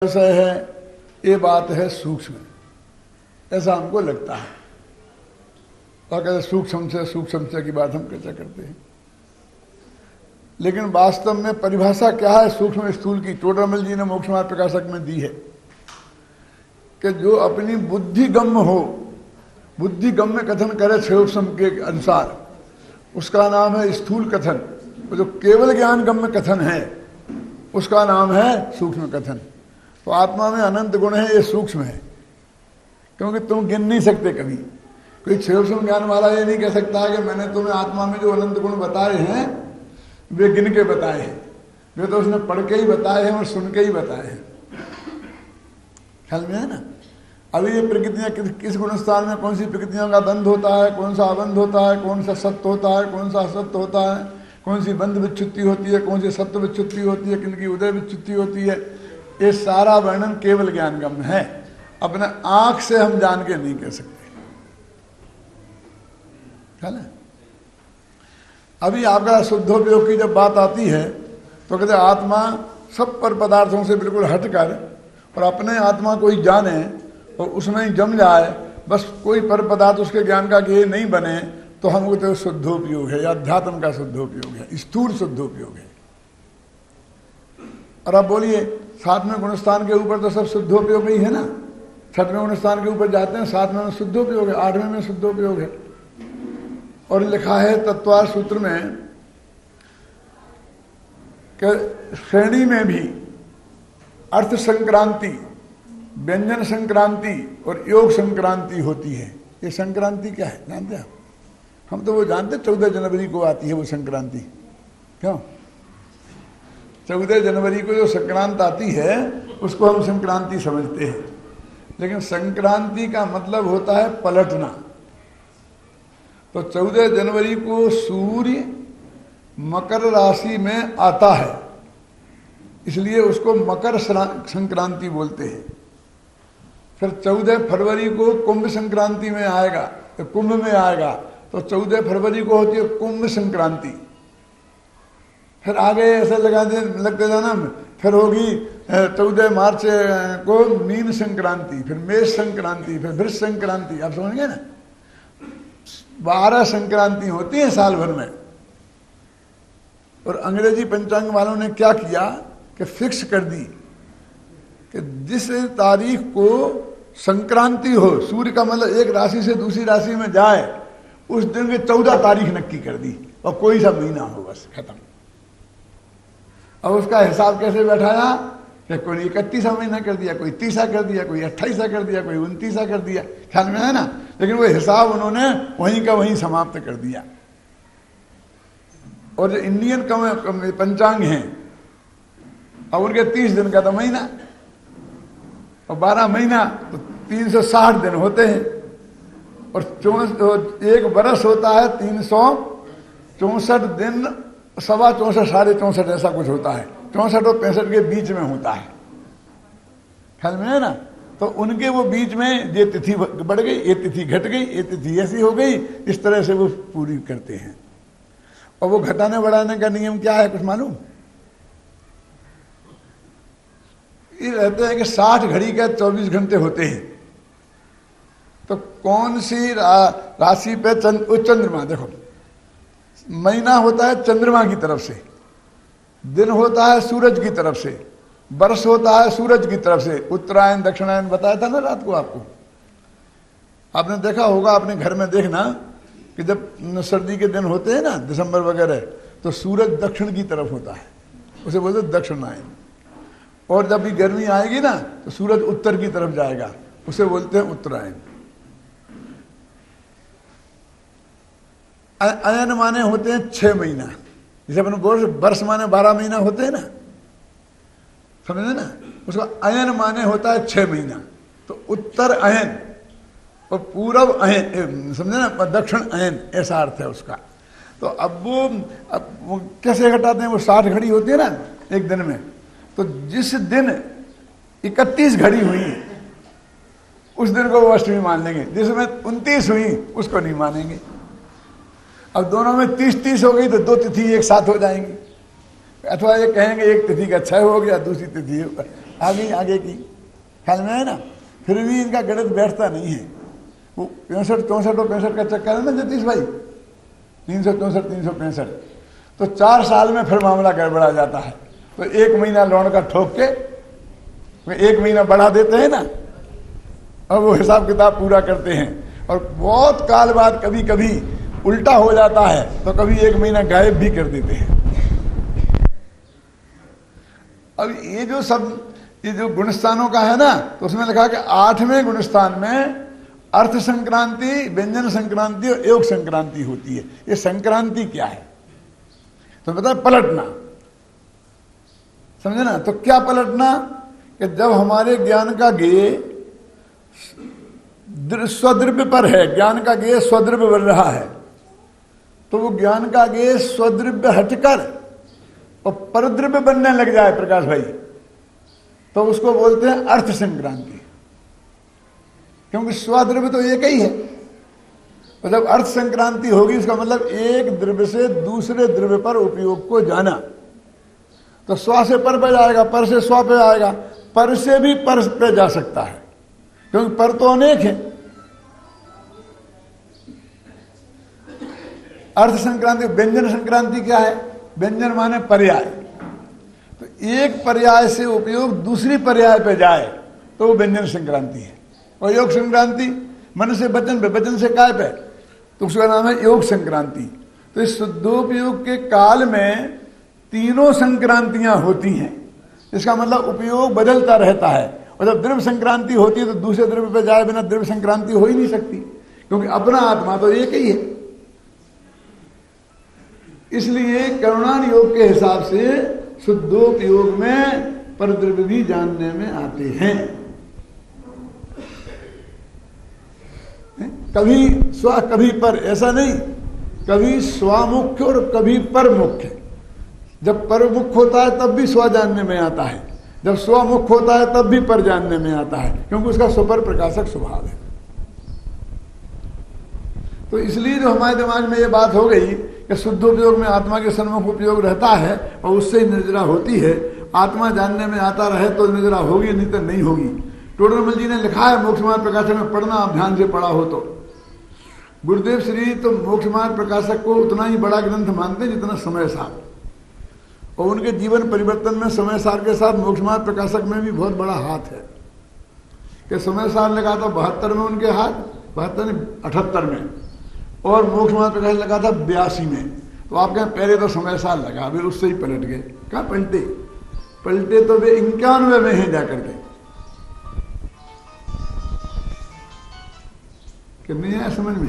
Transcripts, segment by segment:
विषय है, ये बात है सूक्ष्म, ऐसा हमको लगता है। और कहते सूक्ष्म से की बात हम कैसे करते हैं, लेकिन वास्तव में परिभाषा क्या है सूक्ष्म स्थूल की? टोडरमल जी ने मोक्ष मार्ग प्रकाशक में दी है कि जो अपनी बुद्धिगम्य हो, बुद्धिगम्य कथन करे सूक्ष्म के अनुसार, उसका नाम है स्थूल कथन। जो केवल ज्ञान गम्य कथन है उसका नाम है सूक्ष्म कथन। तो आत्मा में अनंत गुण है, ये सूक्ष्म है, क्योंकि तुम गिन नहीं सकते कभी। कोई सूक्ष्म ज्ञान वाला ये नहीं कह सकता है कि मैंने तुम्हें आत्मा में जो अनंत गुण बताए हैं वे गिन के बताए हैं। वे तो उसने पढ़ के ही बताए हैं और सुन के ही बताए हैं। ख्याल में है ना? अभी ये प्रकृतियां किस गुण स्थान में कौन सी प्रकृतियों का बंध होता है, कौन सा अबंध होता है, कौन सा सत्य होता है, कौन सा असत्य होता है, कौन सी बंध विच्युत्ति होती है, कौन सी सत्य विच्युत्ति होती है, किनकी उदय विच्युत्ति होती है, ये सारा वर्णन केवल ज्ञानगम्य है। अपने आंख से हम जान के नहीं कह सकते। है ना? अभी आपका शुद्धोपयोग की जब बात आती है तो कहते आत्मा सब पर पदार्थों से बिल्कुल हटकर और अपने आत्मा को ही जाने और उसमें ही जम जाए, बस कोई पर पदार्थ उसके ज्ञान का ये नहीं बने, तो हमको तो शुद्धोपयोग है या अध्यात्म का शुद्धोपयोग है, स्थूल शुद्धोपयोग है। और अब बोलिए सातवें गुणस्थान के ऊपर तो सब शुद्धोपयोग ही है ना। छठवें गुणस्थान के ऊपर जाते हैं, सातवें में शुद्धोपयोग है, आठवें में शुद्धोपयोग है। और लिखा है तत्वार सूत्र में कि श्रेणी में भी अर्थ संक्रांति, व्यंजन संक्रांति और योग संक्रांति होती है। ये संक्रांति क्या है जानते हैं आप? हम तो वो जानते 14 जनवरी को आती है वो संक्रांति। क्यों? 14 जनवरी को जो संक्रांत आती है उसको हम संक्रांति समझते हैं, लेकिन संक्रांति का मतलब होता है पलटना। तो 14 जनवरी को सूर्य मकर राशि में आता है, इसलिए उसको मकर संक्रांति बोलते हैं। फिर 14 फरवरी को कुंभ संक्रांति में आएगा, कुंभ में आएगा, तो 14 फरवरी को होती है कुंभ संक्रांति। फिर आगे ऐसे लगते जाना, फिर होगी 14 मार्च को मीन संक्रांति, फिर मेष संक्रांति, फिर वृष संक्रांति। आप समझ गए ना? 12 संक्रांति होती है साल भर में। और अंग्रेजी पंचांग वालों ने क्या किया कि फिक्स कर दी कि जिस तारीख को संक्रांति हो, सूर्य का मतलब एक राशि से दूसरी राशि में जाए, उस दिन की 14 तारीख नक्की कर दी और कोई सा महीना हो, बस खत्म। अब उसका हिसाब कैसे बैठाया कि कोई 31वां महीना कर दिया, कोई 30 कर दिया, कोई 28 कर दिया, कोई 29 कर दिया। ख्याल में है ना? लेकिन वो हिसाब उन्होंने वहीं का वहीं समाप्त कर दिया। और जो इंडियन पंचांग हैं, अब उनके 30 दिन का तो महीना और 12 महीना तो 360 दिन होते हैं। और एक बरस होता है 364 दिन, 64, 64.5 ऐसा कुछ होता है। 64 और 65 के बीच में होता है। ख्याल में है ना? तो उनके वो बीच में ये तिथि बढ़ गई, ये तिथि घट गई, ये तिथि ऐसी हो गई, इस तरह से वो पूरी करते हैं। और वो घटाने बढ़ाने का नियम क्या है कुछ मालूम? ये रहते हैं कि 60 घड़ी का 24 घंटे होते हैं। तो कौन सी राशि पे चंद्रमा, देखो महीना होता है चंद्रमा की तरफ से, दिन होता है सूरज की तरफ से, वर्ष होता है सूरज की तरफ से। उत्तरायण दक्षिणायन बताया था ना रात को आपको। आपने देखा होगा, अपने घर में देखना कि जब सर्दी के दिन होते हैं ना, दिसंबर वगैरह, तो सूरज दक्षिण की तरफ होता है, उसे बोलते दक्षिणायन। और जब भी गर्मी आएगी ना तो सूरज उत्तर की तरफ जाएगा, उसे बोलते हैं उत्तरायण। अयन माने होते हैं 6 महीना, जैसे अपने वर्ष माने 12 महीना होते हैं ना, समझे ना? उसका अयन माने होता है 6 महीना। तो उत्तर अयन और पूर्व अयन, समझे ना? दक्षिण अयन, ऐसा अर्थ है उसका। तो अब वो कैसे घटाते हैं? वो 60 घड़ी होती है ना एक दिन में, तो जिस दिन 31 घड़ी हुई उस दिन को वो अष्टमी मान लेंगे, जिसमें 29 हुई उसको नहीं मानेंगे। अब दोनों में 30-30 हो गई तो 2 तिथि एक साथ हो जाएंगी। अथवा ये कहेंगे एक तिथि का 6 हो गया, दूसरी तिथि आगे की, ख्याल में है ना। फिर भी इनका गणित बैठता नहीं है। वो 65 और 65 का चक्कर है ना जतीश भाई, 364 365, तो 4 साल में फिर मामला गड़बड़ा जाता है। तो 1 महीना लौंड का ठोक के 1 महीना बढ़ा देते हैं ना, और वो हिसाब किताब पूरा करते हैं। और बहुत काल बाद कभी कभी उल्टा हो जाता है, तो कभी 1 महीना गायब भी कर देते हैं। अब ये जो गुणस्थानों का है ना, तो उसमें लिखा कि 8वें गुणस्थान में अर्थ संक्रांति, व्यंजन संक्रांति और योग संक्रांति होती है। ये संक्रांति क्या है तो बता, पलटना, समझे ना। तो क्या पलटना, कि जब हमारे ज्ञान का गेय स्वद्रव्य पर है, ज्ञान का गेय स्वद्रव्य बन रहा है, तो वो ज्ञान का गेय स्वद्रव्य हटकर और परद्रव्य बनने लग जाए प्रकाश भाई, तो उसको बोलते हैं अर्थ संक्रांति। क्योंकि स्वद्रव्य तो एक ही है, और जब अर्थ संक्रांति होगी उसका मतलब एक द्रव्य से दूसरे द्रव्य पर उपयोग को जाना। तो स्व से पर पे जाएगा, पर से स्व पे आएगा, पर से भी पर पे जा सकता है, क्योंकि पर तो अनेक है। अर्थ संक्रांति, व्यंजन संक्रांति क्या है, व्यंजन माने पर्याय, तो एक पर्याय से उपयोग दूसरी पर्याय पे जाए तो वो व्यंजन संक्रांति है। और योग संक्रांति मन से वचन पे, वचन से काय पे, तो उसका नाम है योग संक्रांति। तो इस शुद्धोपयोग के काल में तीनों संक्रांतियां होती हैं, इसका मतलब उपयोग बदलता रहता है। और जब द्रव्य संक्रांति होती है तो दूसरे द्रव्य पे जाए बिना द्रव्य संक्रांति हो ही नहीं सकती, क्योंकि अपना आत्मा तो एक ही है। इसलिए करुणान योग के हिसाब से शुद्धोपयोग में परद्रव्य भी जानने में आते हैं। कभी स्व कभी पर, ऐसा नहीं, कभी स्वामुख्य और कभी पर मुख्य। जब पर मुख्य होता है तब भी स्व जानने में आता है, जब स्वमुख होता है तब भी पर जानने में आता है, क्योंकि उसका स्वपर प्रकाशक स्वभाव है। तो इसलिए जो हमारे दिमाग में ये बात हो गई कि शुद्धोपयोग में आत्मा के सन्मुख उपयोग रहता है और उससे ही निर्जरा होती है। आत्मा जानने में आता रहे तो निर्जरा होगी, नहीं तो नहीं होगी। टोडरमल जी ने लिखा है मोक्ष मार्ग प्रकाशक में, पढ़ना आप ध्यान से पढ़ा हो तो। गुरुदेव श्री तो मोक्ष मार्ग प्रकाशक को उतना ही बड़ा ग्रंथ मानते हैं जितना समय सार, और उनके जीवन परिवर्तन में समय सार के साथ मोक्ष मार्ग प्रकाशक में भी बहुत बड़ा हाथ है। कि समय सार लगा था 72 में उनके हाथ, 78 में, और मोक्ष मार्ग प्रकाश लगा था 82 में। तो आप कहें पहले तो समय सार लगा, फिर उससे ही पलट गए। कहाँ पलटे तो वे 91 में हैं जाकर के। कि नहीं आया समझ में।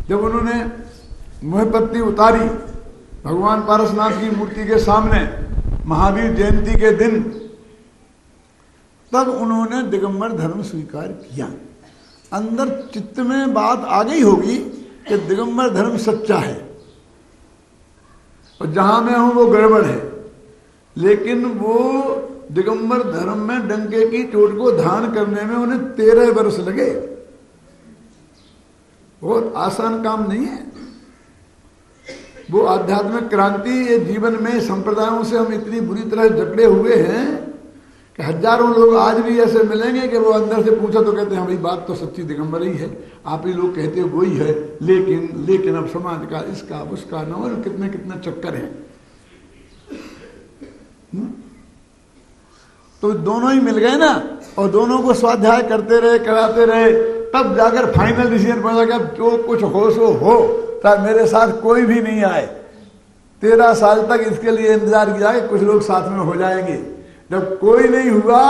जब उन्होंने मोहपत्ती उतारी भगवान पारसनाथ की मूर्ति के सामने महावीर जयंती के दिन, तब उन्होंने दिगंबर धर्म स्वीकार किया। अंदर चित्त में बात आ गई होगी कि दिगंबर धर्म सच्चा है और जहां मैं हूं वो गड़बड़ है, लेकिन वो दिगंबर धर्म में डंके की चोट को धारण करने में उन्हें 13 वर्ष लगे। बहुत आसान काम नहीं है वो। आध्यात्मिक क्रांति, ये जीवन में संप्रदायों से हम इतनी बुरी तरह जकड़े हुए हैं कि हजारों लोग आज भी ऐसे मिलेंगे कि वो अंदर से पूछा तो कहते हैं भाई बात तो सच्ची दिगंबर ही है, आप ही लोग कहते हो वही है, लेकिन अब समाज का इसका उसका न कितने कितने चक्कर हैं। तो दोनों ही मिल गए ना, और दोनों को स्वाध्याय करते रहे, कराते रहे, तब जाकर फाइनल डिसीजन पड़ा कि अब जो कुछ हो सो हो, तब मेरे साथ कोई भी नहीं आए। 13 साल तक इसके लिए इंतजार किया कि कुछ लोग साथ में हो जाएंगे। जब कोई नहीं हुआ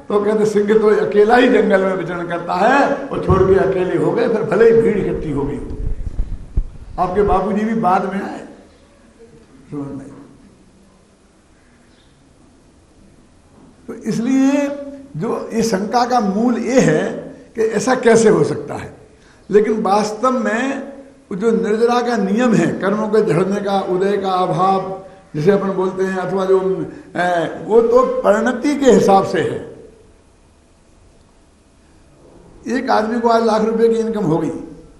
तो कहते सिंह तो अकेला ही जंगल में विचरण करता है, और छोड़ के अकेले हो गए। फिर भले ही भीड़ इकट्ठी हो गई। आपके बापूजी भी बाद में आए। तो इसलिए जो ये शंका का मूल ये है कि ऐसा कैसे हो सकता है। लेकिन वास्तव में जो निर्जरा का नियम है, कर्मों के झड़ने का, उदय का अभाव जिसे अपन बोलते हैं, अथवा जो वो तो परिणति के हिसाब से है। एक आदमी को आज लाख रुपए की इनकम हो गई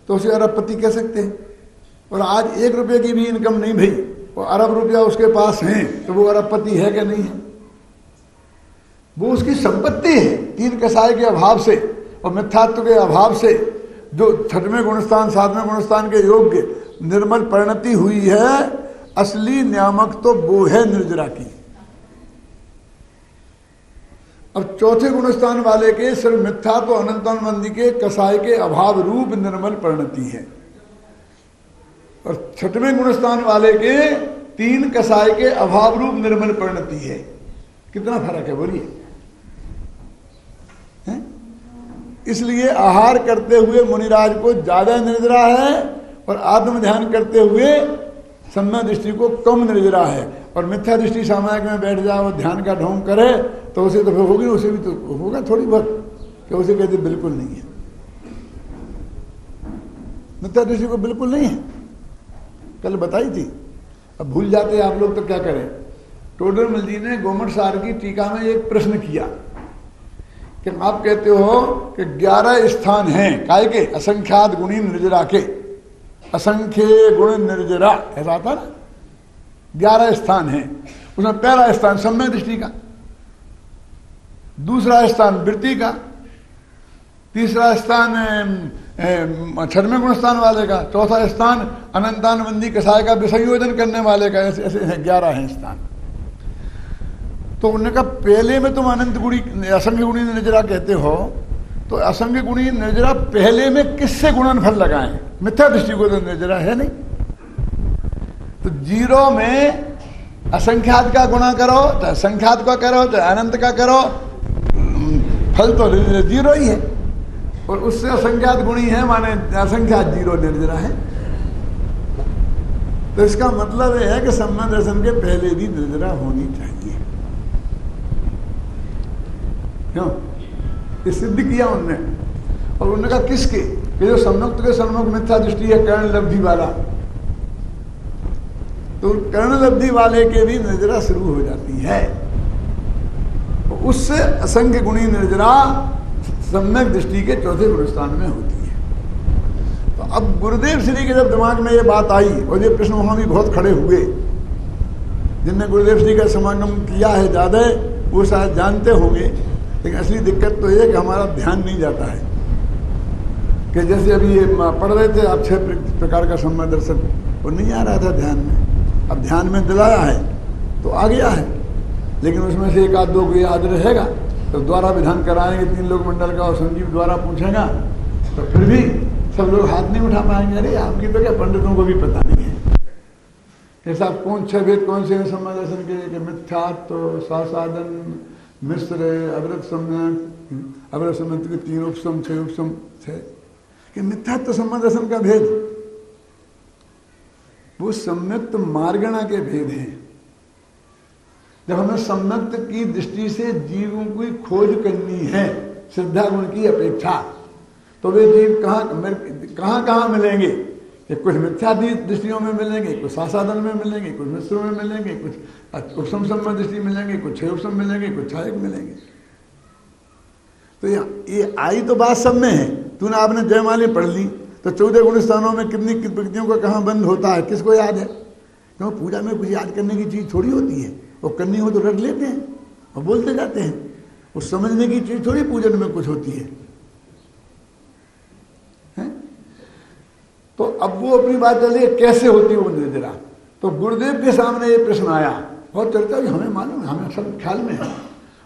तो उसे अरबपति कह सकते हैं, और आज 1 रुपये की भी इनकम नहीं भई और अरब रुपया उसके पास है, तो वो अरबपति है कि नहीं है? वो उसकी संपत्ति है। तीन कसाय के अभाव से और मिथ्यात्व के अभाव से जो छठवें गुणस्थान सातवें गुणस्थान के योग्य निर्मल परिणति हुई है, असली नियामक तो वो है निर्जरा की। अब चौथे गुणस्थान वाले के सिर्फ मिथ्या तो अनंतानुबंधी के कसाय के अभाव रूप निर्मल परिणति है, और छठवें गुणस्थान वाले के तीन कसाय के अभाव रूप निर्मल परिणति है। कितना फर्क है बोलिए? इसलिए आहार करते हुए मुनिराज को ज्यादा निर्जरा है और आत्म ध्यान करते हुए सम्यक दृष्टि को कम निर्जरा है। और मिथ्या दृष्टि सामायिक में बैठ जाए और ध्यान का ढोंग करे तो उसे तो फिर होगी, उसे भी तो होगा थोड़ी बहुत कि उसे कहते बिल्कुल नहीं है, मिथ्या दृष्टि को बिल्कुल नहीं है। कल बताई थी, अब भूल जाते आप लोग तो क्या करें। टोडरमल जी ने गोमट सार की टीका में एक प्रश्न किया कि आप कहते हो कि 11 स्थान हैं काय के, असंख्यात गुणी निर्जरा के, असंख्य गुण निर्जरा ऐसा आता ना, 11 स्थान हैं। उसमें पहला स्थान सम्यक दृष्टि का, दूसरा स्थान वृत्ति का, तीसरा स्थान छठवें गुण स्थान वाले का, चौथा स्थान अनंतानुबंधी कसाय का विसंयोजन करने वाले का। ऐसे ऐसे 11 हैं स्थान। तो उन्होंने कहा पहले में तुम अनंत गुणी असंख्य गुणी निर्जरा कहते हो, तो असंख्य गुणी निर्जरा पहले में किससे गुणनफल लगाएं? मिथ्या दृष्टि को तो निर्जरा है नहीं। तो 0 में असंख्यात का गुणा करो, चाहे संख्यात का करो, चाहे अनंत का करो, फल तो 0 ही है। और उससे असंख्यात गुणी है माने असंख्यात 0 निर्जरा है। तो इसका मतलब यह है कि सम्यक दर्शन के पहले भी निर्जरा होनी चाहिए। क्यों? ये सिद्ध किया उनने। और उन्होंने कहा किसके? कि जो सम्मुक्त के सम्मुख मिथ्या दृष्टि है कर्ण लब्धि वाला, तो कर्ण लब्धि वाले के भी निर्जरा शुरू हो जाती है। उससे असंख्य गुणी निर्जरा सम्यक दृष्टि के चौथे गुणस्थान में होती है। तो अब गुरुदेव श्री के जब दिमाग में ये बात आई, और ये प्रश्न वहां भी बहुत खड़े हुए, जिनने गुरुदेव श्री का समागम किया है ज्यादा वो शायद जानते होंगे, लेकिन असली दिक्कत तो ये कि हमारा ध्यान नहीं जाता है। कि जैसे अभी ये पढ़ रहे थे आप 6 प्रकार का सम्यक दर्शन, वो नहीं आ रहा था ध्यान में। अब ध्यान में दिलाया है तो आ गया है, लेकिन उसमें से 1 आध 2 को याद रहेगा तो द्वारा विधान कराएंगे 3 लोग मंडल का, और संजीव द्वारा पूछेगा तो फिर भी सब लोग हाथ नहीं उठा पाएंगे। अरे आपकी तो क्या पंडितों को भी पता नहीं है कि साहब कौन 6 वेद कौन से सम्यक दर्शन के लिए, कि मिथ्यात्व, सासादन, मिश्र, अवृत सम्यक, अवृत सम्यक के 3 उपसम 6 उपसम 6, कि मिथ्यात्व सम्यक दर्शन का भेद वो सम्यक्त मार्गणा के भेद हैं। जब हमें सम्यक्त की दृष्टि से जीवों की खोज करनी है श्रद्धा गुण की अपेक्षा, तो वे जीव कहाँ मिलेंगे? कि कुछ मिथ्या दृष्टियों में मिलेंगे, कुछ सासादन में मिलेंगे, कुछ मिश्रों में मिलेंगे, कुछ उपसम सम्यक दृष्टि मिलेंगे, कुछ 6 उपसम मिलेंगे, कुछ 6 मिलेंगे। तो ये आई तो बात सब में है। तूने आपने जयमाली पढ़ ली तो 14 गुण स्थानों में कितनी प्रकृतियों का कहाँ बंद होता है, किसको याद है? क्यों पूजा में कुछ याद करने की चीज़ थोड़ी होती है, वो करनी हो तो रट लेते हैं और बोलते जाते हैं। वो समझने की चीज़ थोड़ी पूजन में कुछ होती है? तो अब वो अपनी बात चल रही है कैसे होती है वो निर्जरा। तो गुरुदेव के सामने ये प्रश्न आया, बहुत चर्चा हुई, हमें मालूम है, हमें सब ख्याल में है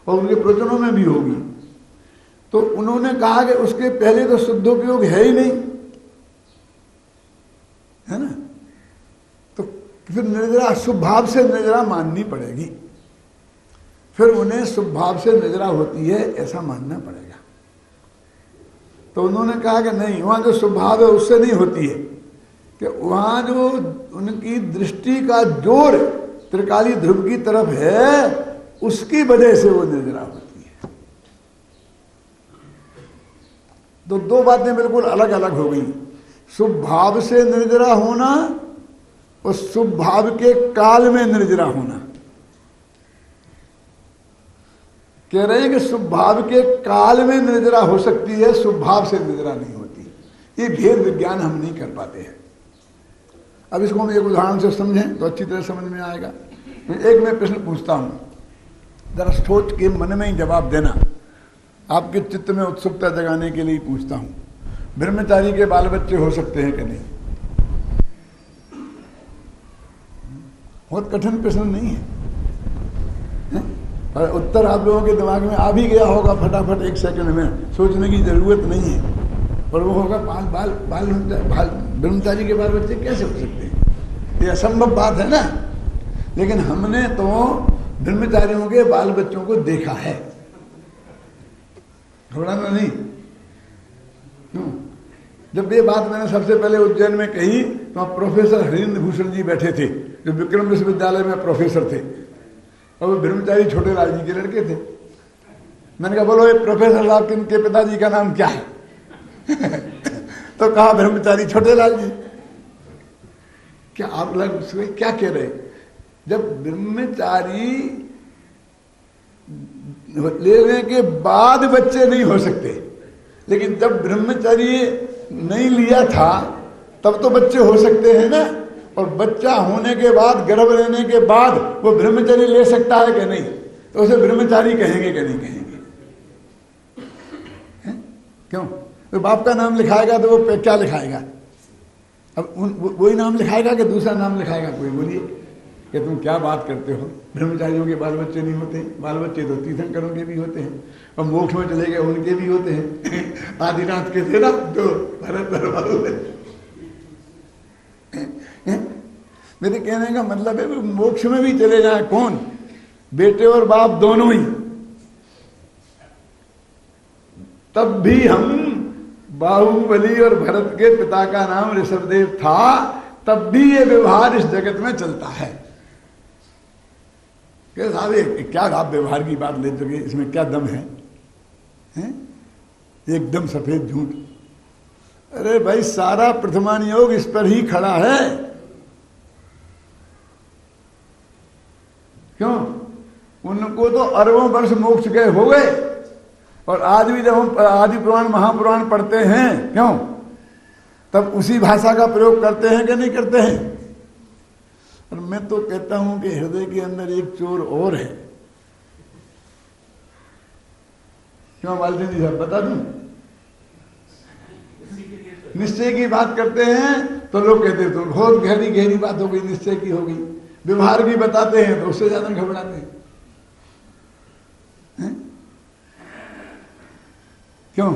और उनके प्रवचनों में भी होगी। तो उन्होंने कहा कि उसके पहले तो शुद्धोपयोग है ही नहीं, है ना, तो फिर निर्जरा शुभ भाव से निर्जरा माननी पड़ेगी, फिर उन्हें शुभ भाव से निर्जरा होती है ऐसा मानना पड़ेगा। तो उन्होंने कहा कि नहीं, वहां जो शुभ भाव है उससे नहीं होती है, कि वहां जो उनकी दृष्टि का जोर त्रिकाली ध्रुव की तरफ है उसकी वजह से वो निर्जरा होती है। तो 2 बातें बिल्कुल अलग अलग हो गई, शुभ भाव से निर्जरा होना और शुभ भाव के काल में निर्जरा होना। कह रहे हैं कि शुभ भाव के काल में निर्जरा हो सकती है, शुभ भाव से निर्जरा नहीं होती। ये भेद विज्ञान हम नहीं कर पाते हैं। अब इसको हम एक उदाहरण से समझें तो अच्छी तरह समझ में आएगा। एक मैं प्रश्न पूछता हूं, जरा सोच के मन में ही जवाब देना। आपके चित्त में उत्सुकता जगाने के लिए ही पूछता हूं। ब्रह्मचारी के बाल बच्चे हो सकते हैं कि नहीं? बहुत कठिन प्रश्न नहीं है, पर उत्तर आप लोगों के दिमाग में आ भी गया होगा फटाफट, एक सेकंड में, सोचने की जरूरत नहीं है। पर वो होगा बाल ब्रह्मचारी के बाल बच्चे कैसे हो सकते हैं? ये असंभव बात है ना। लेकिन हमने तो ब्रह्मचारियों के बाल बच्चों को देखा है, थोड़ा ना नहीं। क्यों? जब ये बात मैंने सबसे पहले उज्जैन में कही तो प्रोफेसर हरिंद्र भूषण जी बैठे थे, जो विक्रम विश्वविद्यालय में प्रोफेसर थे, और वो ब्रह्मचारी छोटे लाल जी के लड़के थे। मैंने कहा बोलो ये प्रोफेसर साहब के पिताजी का नाम क्या है? तो कहा ब्रह्मचारी छोटे लाल जी। क्या आप लोग क्या कह रहे? जब ब्रह्मचारी लेने के बाद बच्चे नहीं हो सकते, लेकिन जब ब्रह्मचारी नहीं लिया था तब तो बच्चे हो सकते हैं ना। और बच्चा होने के बाद, गर्भ लेने के बाद वो ब्रह्मचारी ले सकता है कि नहीं? तो उसे ब्रह्मचारी कहेंगे कि नहीं कहेंगे? क्यों? तो बाप का नाम लिखाएगा तो वो क्या लिखाएगा? अब वही नाम लिखाएगा कि दूसरा नाम लिखाएगा? कोई बोलिए कि तुम क्या बात करते हो, ब्रह्मचारियों के बाल बच्चे नहीं होते। बाल बच्चे तो तीर्थंकरों के भी होते हैं, और मोक्ष में चले गए उनके भी होते हैं। आदिनाथ के थे ना तो भरत भरवाओ। मेरे कहने का मतलब है मोक्ष में भी चले जाए कौन? बेटे और बाप दोनों ही। तब भी हम, बाहुबली और भरत के पिता का नाम ऋषभदेव था, तब भी ये व्यवहार इस जगत में चलता है। साहब क्या आप व्यवहार की बात ले चुके, इसमें क्या दम है? एकदम सफेद झूठ। अरे भाई सारा प्रथमान योग इस पर ही खड़ा है। क्यों? उनको तो अरबों वर्ष मोक्ष गए हो गए, और आज भी जब हम आदि पुराण महापुराण पढ़ते हैं, क्यों, तब उसी भाषा का प्रयोग करते हैं कि नहीं करते हैं? और मैं तो कहता हूं कि हृदय के अंदर एक चोर और है। क्यों मालती जी साहब बता दूं? निश्चय की बात करते हैं तो लोग कहते हैं तो बहुत गहरी गहरी बात हो गई, निश्चय की हो गई। व्यवहार भी बताते हैं तो उससे ज्यादा घबराते हैं। क्यों?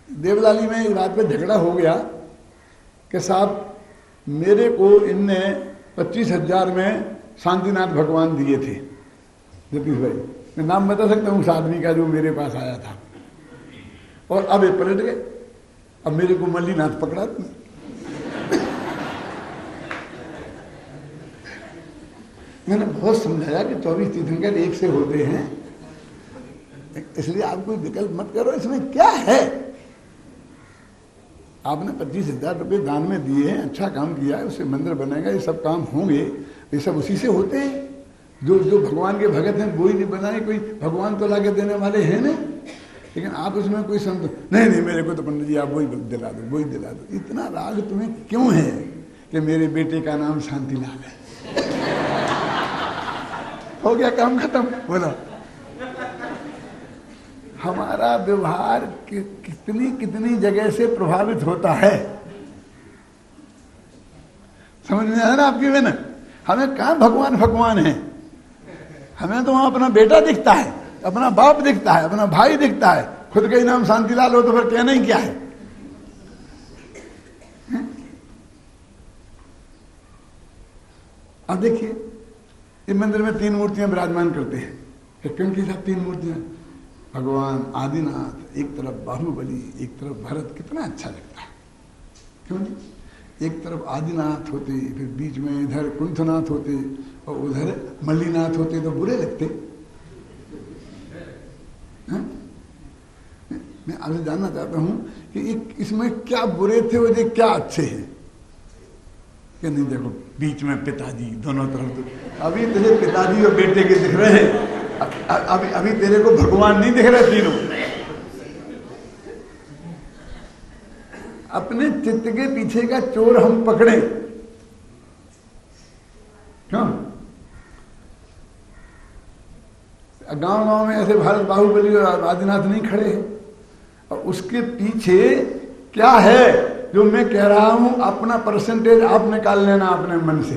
देवलाली में इस बात पे झगड़ा हो गया कि साहब मेरे को इनने 25,000 में शांतिनाथ भगवान दिए थे। जतीश भाई, मैं नाम बता सकता हूँ उस आदमी का जो मेरे पास आया था, और अब ये पलट गए। अब मेरे को मल्लीनाथ पकड़ा तुमने। मैंने बहुत समझाया कि 24 तीर्थंकर एक से होते हैं, इसलिए आप कोई विकल्प मत करो। इसमें क्या है? आपने 25,000 रुपये दान में दिए हैं, अच्छा काम किया है, उससे मंदिर बनेगा, ये सब काम होंगे, ये सब उसी से होते हैं। जो जो भगवान के भगत हैं वो ही नहीं बनाए, कोई भगवान तो लाके देने वाले हैं नहीं। लेकिन आप उसमें कोई संत नहीं मेरे को तो पंडित जी आप वही दिला दो, वही दिला दो। इतना राग तुम्हें क्यों है कि मेरे बेटे का नाम शांतिलाल है? हो गया काम खत्म। बोला हमारा व्यवहार कितनी कितनी जगह से प्रभावित होता है, समझ में आया ना आपकी? में ना हमें कहाँ भगवान भगवान है, हमें तो वहां अपना बेटा दिखता है, अपना बाप दिखता है, अपना भाई दिखता है। खुद का ही नाम शांतिलाल हो तो फिर कहना ही क्या है? अब देखिए इस मंदिर में 3 मूर्तियां विराजमान करते हैं। क्यों की साहब 3 मूर्तियां? भगवान आदिनाथ एक तरफ, बाहुबली एक तरफ, भरत। कितना अच्छा लगता है, क्यों नहीं? एक तरफ आदिनाथ होते, फिर बीच में इधर कुंथनाथ होते, और उधर मल्लीनाथ होते तो बुरे लगते। मैं आपसे जानना चाहता हूं कि इसमें क्या बुरे थे और ये क्या अच्छे हैं? कि नहीं देखो बीच में पिताजी दोनों तरफ, तो अभी तेरे पिताजी और बेटे के दिख रहे हैं, अभी तेरे को भगवान नहीं दिख रहे तीनों। अपने चित्त के पीछे का चोर हम पकड़े। क्यों? गांव गांव में ऐसे भारत बाहुबली और आदिनाथ नहीं खड़े हैं। और उसके पीछे क्या है जो मैं कह रहा हूं, अपना परसेंटेज आप निकाल लेना अपने मन से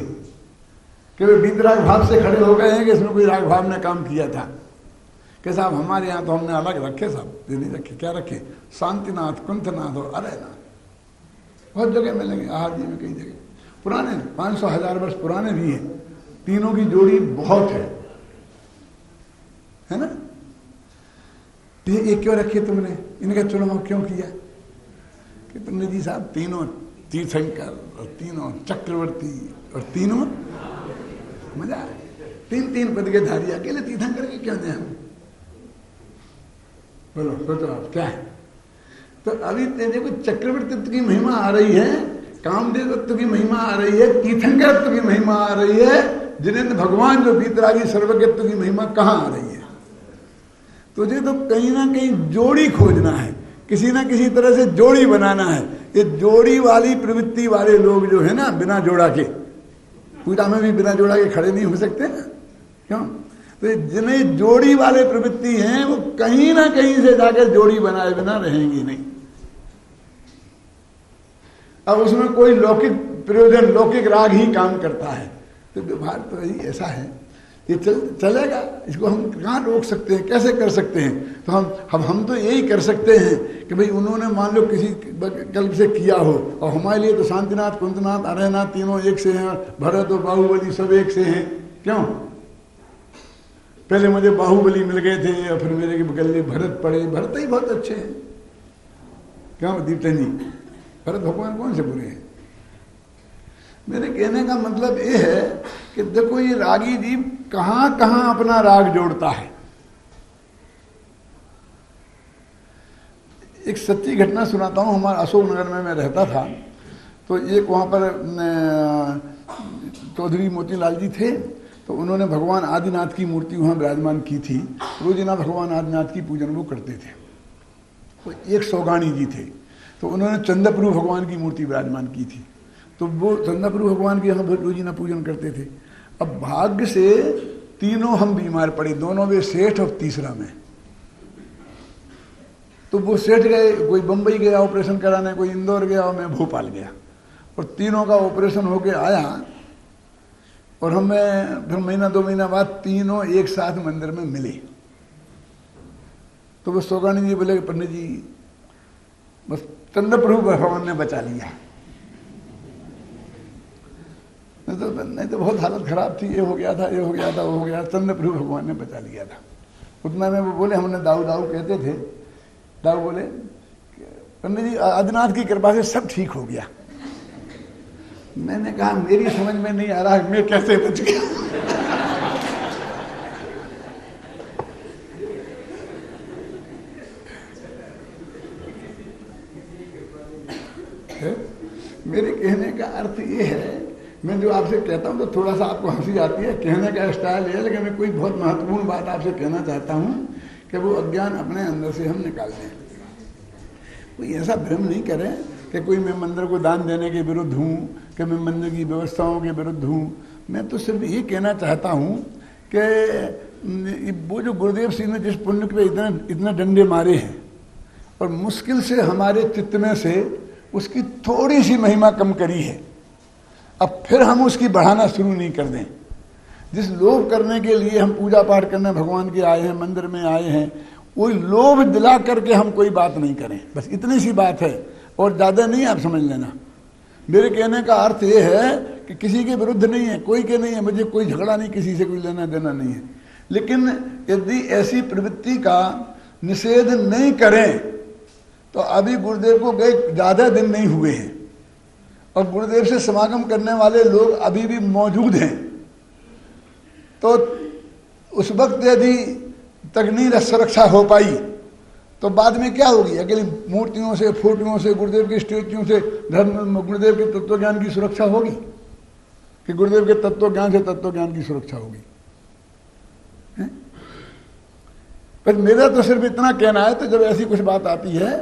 कि वे वीतराग भाव से खड़े हो गए हैं कि इसमें कोई राग भाव ने काम किया था। कि साहब हमारे यहाँ तो हमने अलग रखे, साहब ये नहीं रखे। क्या रखे? शांतिनाथ, कुंठनाथ और अरयनाथ। बहुत जगह मिलेंगे, आहार जी में कई जगह पुराने 500-1000 वर्ष पुराने भी हैं। तीनों की जोड़ी बहुत है ना। ये क्यों रखे तुमने? इनका चुनाव क्यों किया? कि तुमने जी साहब तीनों तीर्थंकर और तीनों चक्रवर्ती और तीनों मजा है, 3-3 पद के धारी अकेले तीर्थंकर के क्यों दें हम? बोलो सोचो आप क्या है। तो अभी देखो चक्रवर्तित्व की महिमा आ रही है, कामदेवत्व की महिमा आ रही है, तीर्थंकरत्व की महिमा आ रही है, जिनेंद्र भगवान जो वीतरागी सर्वज्ञत्व की महिमा कहाँ आ रही है? तुझे तो कहीं ना कहीं जोड़ी खोजना है, किसी ना किसी तरह से जोड़ी बनाना है। ये जोड़ी वाली प्रवृत्ति वाले लोग जो है ना, बिना जोड़ा के पूजा में भी बिना जोड़ा के खड़े नहीं हो सकते ना। क्यों? तो जिन्हें जोड़ी वाले प्रवृत्ति हैं वो कहीं ना कहीं से जाकर जोड़ी बनाए बिना रहेंगी नहीं। अब उसमें कोई लौकिक प्रयोजन, लौकिक राग ही काम करता है। तो व्यवहार तो यही ऐसा है, ये चलेगा। इसको हम कहाँ रोक सकते हैं, कैसे कर सकते हैं? तो हम तो यही कर सकते हैं कि भाई उन्होंने मान लो किसी कल्प से किया हो, और हमारे लिए तो शांतिनाथ, कुंतनाथ, अरयनाथ तीनों एक से हैं, और भरत और बाहुबली सब एक से हैं। क्यों? पहले मुझे बाहुबली मिल गए थे और फिर मेरे के बगल भरत पड़े। भरत ही बहुत अच्छे हैं। क्यों दीप्तन जी, भरत भगवान कौन से बुरे हैं? मेरे कहने का मतलब ये है कि देखो ये रागी जी कहां कहां अपना राग जोड़ता है। एक सच्ची घटना सुनाता हूं। हमारा अशोकनगर में मैं रहता था, तो एक वहां पर चौधरी मोतीलाल जी थे, तो उन्होंने भगवान आदिनाथ की मूर्ति वहाँ विराजमान की थी। रोजाना भगवान आदिनाथ की पूजन वो करते थे। तो एक सौगाणी जी थे, तो उन्होंने चंद्रप्रभु भगवान की मूर्ति विराजमान की थी। तो वो चंद्रप्रभु भगवान की हम रोजाना पूजन करते थे। अब भाग्य से तीनों हम बीमार पड़े, दोनों में सेठ और तीसरा में। तो वो सेठ गए, कोई बम्बई गया ऑपरेशन कराने, कोई इंदौर गया और मैं भोपाल गया। और तीनों का ऑपरेशन होके आया और हमें फिर महीना 2 महीना बाद तीनों एक साथ मंदिर में मिले। तो वो सौगानी जी बोले पंडित जी बस चंद्रप्रभु भगवान ने बचा लिया, नहीं तो बहुत हालत खराब थी, ये हो गया था, ये हो गया था, वो हो गया। चंद्रप्रभु भगवान ने बचा लिया था। उतना में वो बोले, हमने दाऊ दाऊ कहते थे। दाऊ बोले पंडित जी आदिनाथ की कृपा से सब ठीक हो गया। मैंने कहा मेरी समझ में नहीं आ रहा मैं कैसे बच गया। मेरे कहने का अर्थ ये है, मैं जो आपसे कहता हूँ तो थोड़ा सा आपको हंसी आती है, कहने का स्टाइल है, लेकिन मैं कोई बहुत महत्वपूर्ण बात आपसे कहना चाहता हूँ कि वो अज्ञान अपने अंदर से हम निकाल दें। कोई ऐसा भ्रम नहीं करे कि कोई मैं मंदिर को दान देने के विरुद्ध हूँ, कि मैं मंदिर की व्यवस्थाओं के विरुद्ध हूँ। मैं तो सिर्फ ये कहना चाहता हूँ कि वो जो गुरुदेव सिंह ने जिस पुण्य पे इतने डंडे मारे हैं और मुश्किल से हमारे चित्त में से उसकी थोड़ी सी महिमा कम करी है, अब फिर हम उसकी बढ़ाना शुरू नहीं कर दें। जिस लोभ करने के लिए हम पूजा पाठ करने भगवान के आए हैं, मंदिर में आए हैं, वही लोभ दिला करके हम कोई बात नहीं करें। बस इतनी सी बात है और ज़्यादा नहीं, आप समझ लेना। मेरे कहने का अर्थ ये है कि किसी के विरुद्ध नहीं है, कोई के नहीं है, मुझे कोई झगड़ा नहीं, किसी से कोई लेना देना नहीं है। लेकिन यदि ऐसी प्रवृत्ति का निषेध नहीं करें तो अभी गुरुदेव को गए ज़्यादा दिन नहीं हुए हैं और गुरुदेव से समागम करने वाले लोग अभी भी मौजूद हैं। तो उस वक्त यदि तकनीर सुरक्षा हो पाई तो बाद में क्या होगी? अकेली मूर्तियों से, फोटोओं से, गुरुदेव की स्टेच्यू से धर्म, गुरुदेव के तत्व ज्ञान की सुरक्षा होगी कि गुरुदेव के तत्व ज्ञान से तत्व ज्ञान की सुरक्षा होगी? पर मेरा तो सिर्फ इतना कहना है। तो जब ऐसी कुछ बात आती है